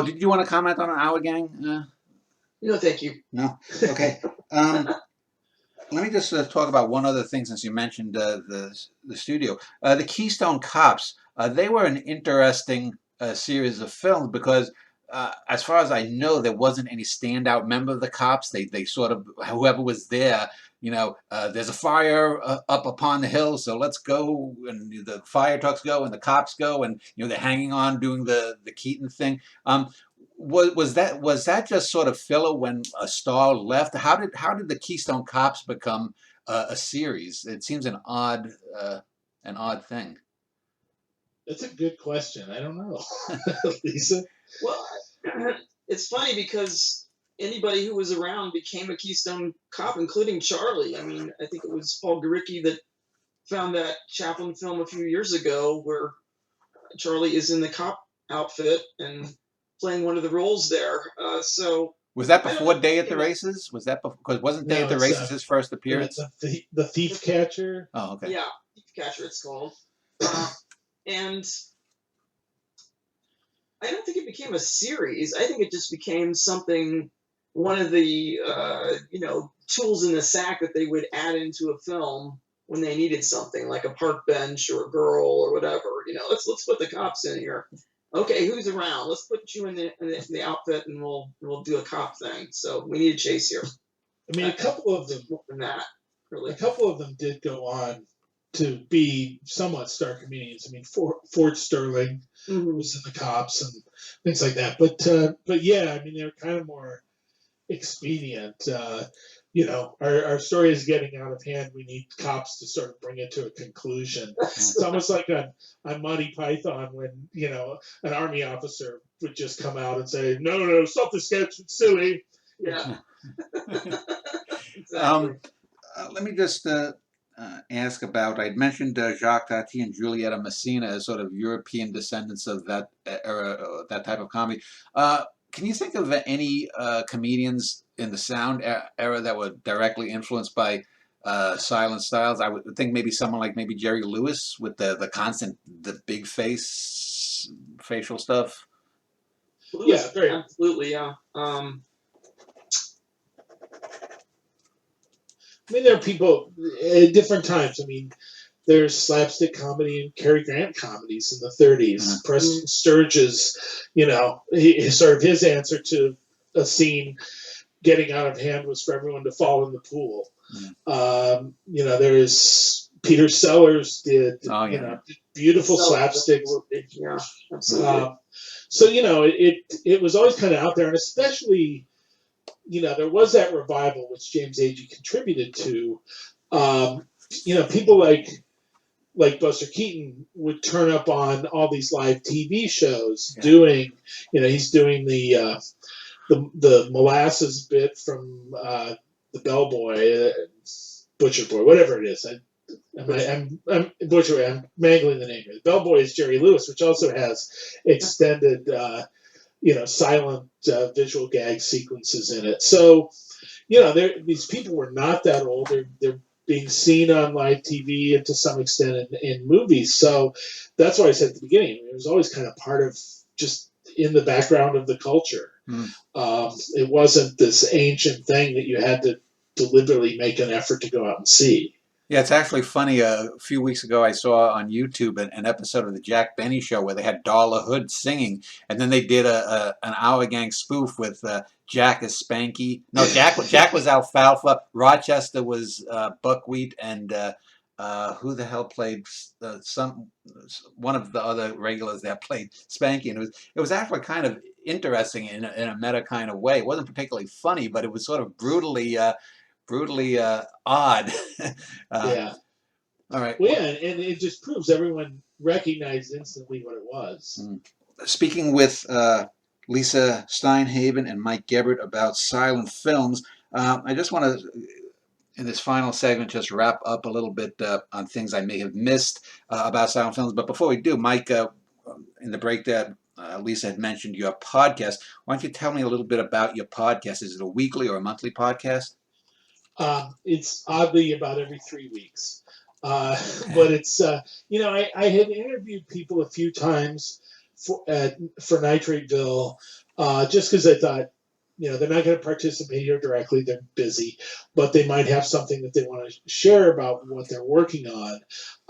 Did you want to comment on Our Gang?
No, thank you.
No? Okay. Let me just talk about one other thing since you mentioned the studio. The Keystone Cops, they were an interesting series of films because as far as I know, there wasn't any standout member of the cops. They sort of, whoever was there, there's a fire up upon the hill, so let's go. And the fire trucks go and the cops go, and they're hanging on doing the Keaton thing. Was that just sort of filler when a star left? How did the Keystone Cops become a series? It seems an odd thing.
That's a good question. I don't know, Lisa.
Well, it's funny because anybody who was around became a Keystone Cop, including Charlie. I mean, I think it was Paul Garicki that found that Chaplin film a few years ago where Charlie is in the cop outfit and playing one of the roles there. So
was that before Day at the Races? Was that because wasn't Day at the Races his first appearance?
The Thief Catcher.
Oh, okay.
Yeah, Thief Catcher it's called. And I don't think it became a series. I think it just became something, one of the tools in the sack that they would add into a film when they needed something, like a park bench or a girl or whatever. Let's put the cops in here. Okay, who's around? Let's put you in the outfit, and we'll do a cop thing. So we need a chase here.
I mean, a couple of them did go on to be somewhat star comedians. I mean, Ford Sterling was in the cops and things like that. But yeah, I mean, they're kind of more expedient. Our story is getting out of hand. We need cops to sort of bring it to a conclusion. It's almost like on Monty Python when, an army officer would just come out and say, no, stop the sketch, it's silly.
Yeah. Exactly.
Let me just ask about, I'd mentioned Jacques Tati and Giulietta Messina as sort of European descendants of that era, that type of comedy. Can you think of any comedians in the sound era that were directly influenced by silent styles? I would think maybe someone like maybe Jerry Lewis with the constant, the big facial stuff.
Yeah, absolutely, yeah.
I mean, there are people at different times. I mean, there's slapstick comedy and Cary Grant comedies in the 30s. Preston Sturges, his answer to a scene getting out of hand was for everyone to fall in the pool. There's Peter Sellers did, beautiful slapstick.
Yeah, absolutely.
So, it was always kind of out there, and especially, there was that revival, which James Agee contributed to, people like Buster Keaton would turn up on all these live TV shows doing, he's doing the molasses bit from the Bellboy, Butcher Boy, whatever it is. I'm butchering. I'm mangling the name here. The Bellboy is Jerry Lewis, which also has extended, silent visual gag sequences in it. So, these people were not that old. They're being seen on live TV and to some extent in movies. So that's why I said at the beginning, it was always kind of part of just in the background of the culture. It wasn't this ancient thing that you had to deliberately make an effort to go out and see.
Yeah, it's actually funny. A few weeks ago, I saw on YouTube an episode of the Jack Benny Show where they had Darla Hood singing, and then they did an Our Gang spoof with Jack as Spanky. No, Jack was Alfalfa. Rochester was Buckwheat, and who the hell played one of the other regulars that played Spanky? And it was actually kind of interesting in a meta kind of way. It wasn't particularly funny, but it was sort of brutally odd.
Yeah.
All right.
Well, yeah, and it just proves everyone recognized instantly what it was.
Speaking with Lisa Steinhaven and Mike Gebert about silent films, I just want to, in this final segment, just wrap up a little bit on things I may have missed about silent films. But before we do, Mike, in the break that Lisa had mentioned your podcast, why don't you tell me a little bit about your podcast? Is it a weekly or a monthly podcast?
It's oddly about every 3 weeks. But it's, I had interviewed people a few times for Nitrateville, just because I thought, they're not going to participate here directly. They're busy, but they might have something that they want to share about what they're working on.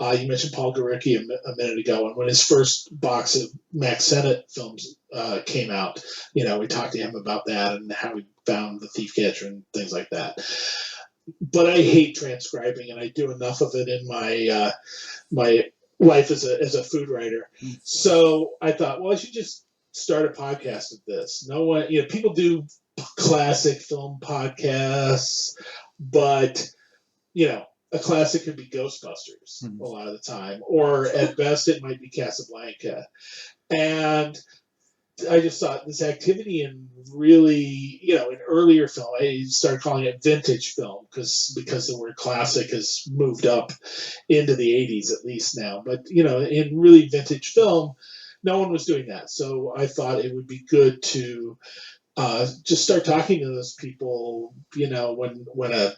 You mentioned Paul Garicki a minute ago, and when his first box of Max Sennett films came out, we talked to him about that and how he found The Thief Catcher and things like that. But I hate transcribing, and I do enough of it in my my life as a food writer. So I thought, well, I should just start a podcast of this. No one, people do classic film podcasts, but a classic could be Ghostbusters a lot of the time, or at best it might be Casablanca. And I just thought this activity in really, in earlier film, I started calling it vintage film because the word classic has moved up into the 80s at least now. But, in really vintage film, no one was doing that. So I thought it would be good to just start talking to those people, when a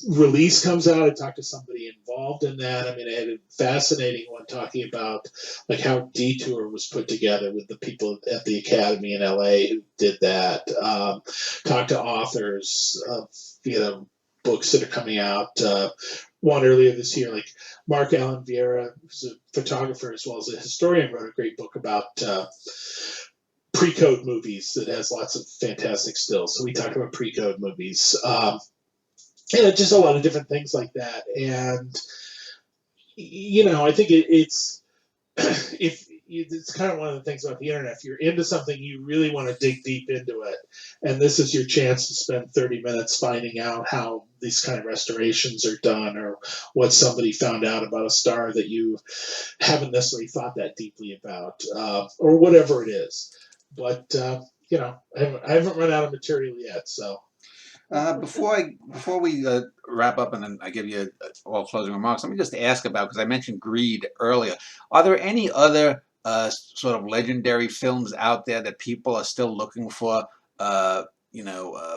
release comes out. I talked to somebody involved in that. I mean, I had a fascinating one talking about like how Detour was put together with the people at the Academy in LA who did that. Talked to authors of books that are coming out. One earlier this year, like Mark Allen Vieira, who's a photographer as well as a historian, wrote a great book about pre-code movies that has lots of fantastic stills. So we talked about pre-code movies. Just a lot of different things like that. And, I think it's kind of one of the things about the internet. If you're into something, you really want to dig deep into it. And this is your chance to spend 30 minutes finding out how these kind of restorations are done, or what somebody found out about a star that you haven't necessarily thought that deeply about, or whatever it is. But, I haven't run out of material yet, so.
Before we wrap up and then I give you all closing remarks, let me just ask about, because I mentioned Greed earlier. Are there any other sort of legendary films out there that people are still looking for,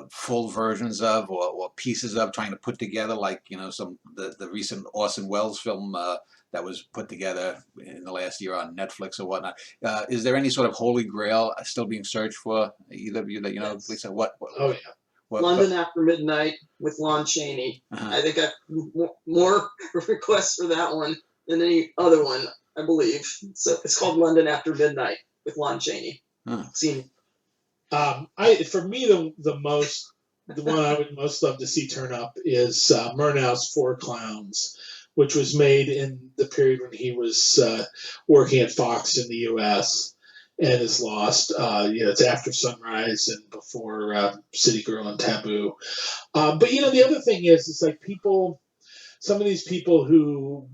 full versions of or pieces of, trying to put together, like the recent Orson Welles film that was put together in the last year on Netflix or whatnot? Is there any sort of holy grail still being searched for, either of you that
Yes.
Lisa? What?
Oh yeah.
London After Midnight with Lon Chaney. I think I've more requests for that one than any other one, I believe. So it's called London After Midnight with Lon Chaney. Seen.
For me, the one I would most love to see turn up is Murnau's Four Clowns, which was made in the period when he was working at Fox in the U.S. and is lost. It's after Sunrise and before City Girl and Taboo. But the other thing is, it's like people some of these people who,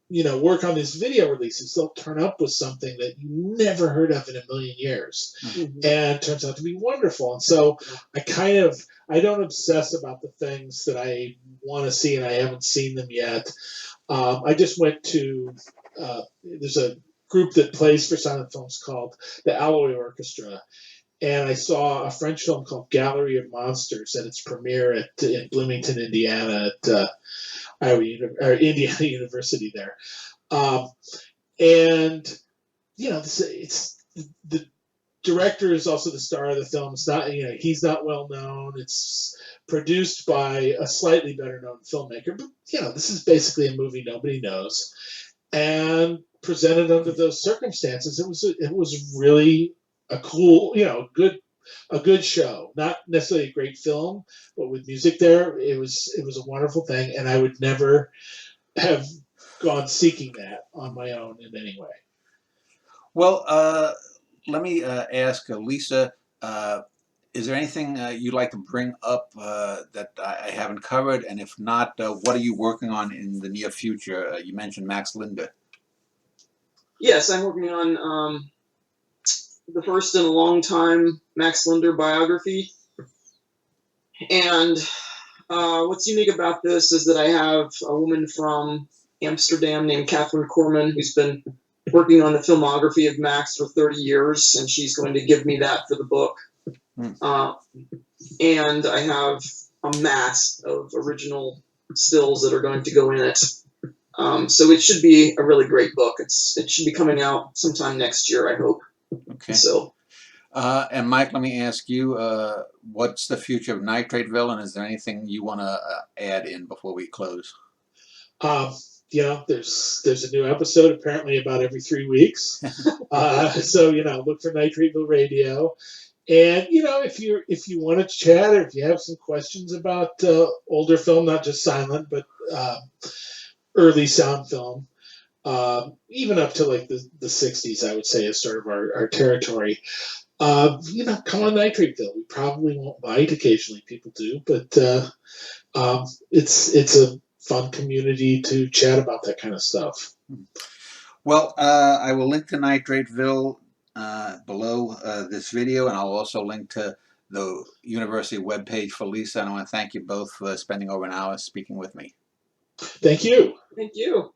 work on these video releases, they'll turn up with something that you never heard of in a million years,
Mhm.
and it turns out to be wonderful. And so I don't obsess about the things that I want to see and I haven't seen them yet. I just went to there's a group that plays for silent films called the Alloy Orchestra, and I saw a French film called Gallery of Monsters at its premiere in Bloomington, Indiana, at Indiana University there. And it's the director is also the star of the film. It's not, he's not well known. It's produced by a slightly better known filmmaker, but this is basically a movie nobody knows, and presented under those circumstances, it was really a cool, a good show. Not necessarily a great film, but with music there, it was a wonderful thing, and I would never have gone seeking that on my own in any way.
Well, let me ask Lisa, is there anything you'd like to bring up that I haven't covered? And if not, what are you working on in the near future? You mentioned Max Linder.
Yes, I'm working on the first in a long time Max Linder biography. And what's unique about this is that I have a woman from Amsterdam named Catherine Corman, who's been working on the filmography of Max for 30 years, and she's going to give me that for the book. And I have a mass of original stills that are going to go in it. So it should be a really great book. It should be coming out sometime next year, I hope.
Okay.
So.
And Mike, let me ask you, what's the future of Nitrateville, and is there anything you want to add in before we close?
There's a new episode apparently about every 3 weeks. So look for Nitrateville Radio. And if you want to chat, or if you have some questions about older film, not just silent, but early sound film, even up to like the 60s, I would say is sort of our territory. Come on Nitrateville. We probably won't bite. Occasionally people do, but it's a fun community to chat about that kind of stuff.
Well, I will link to Nitrateville below this video, and I'll also link to the university webpage for Lisa, and I want to thank you both for spending over an hour speaking with me.
Thank you.
Thank you.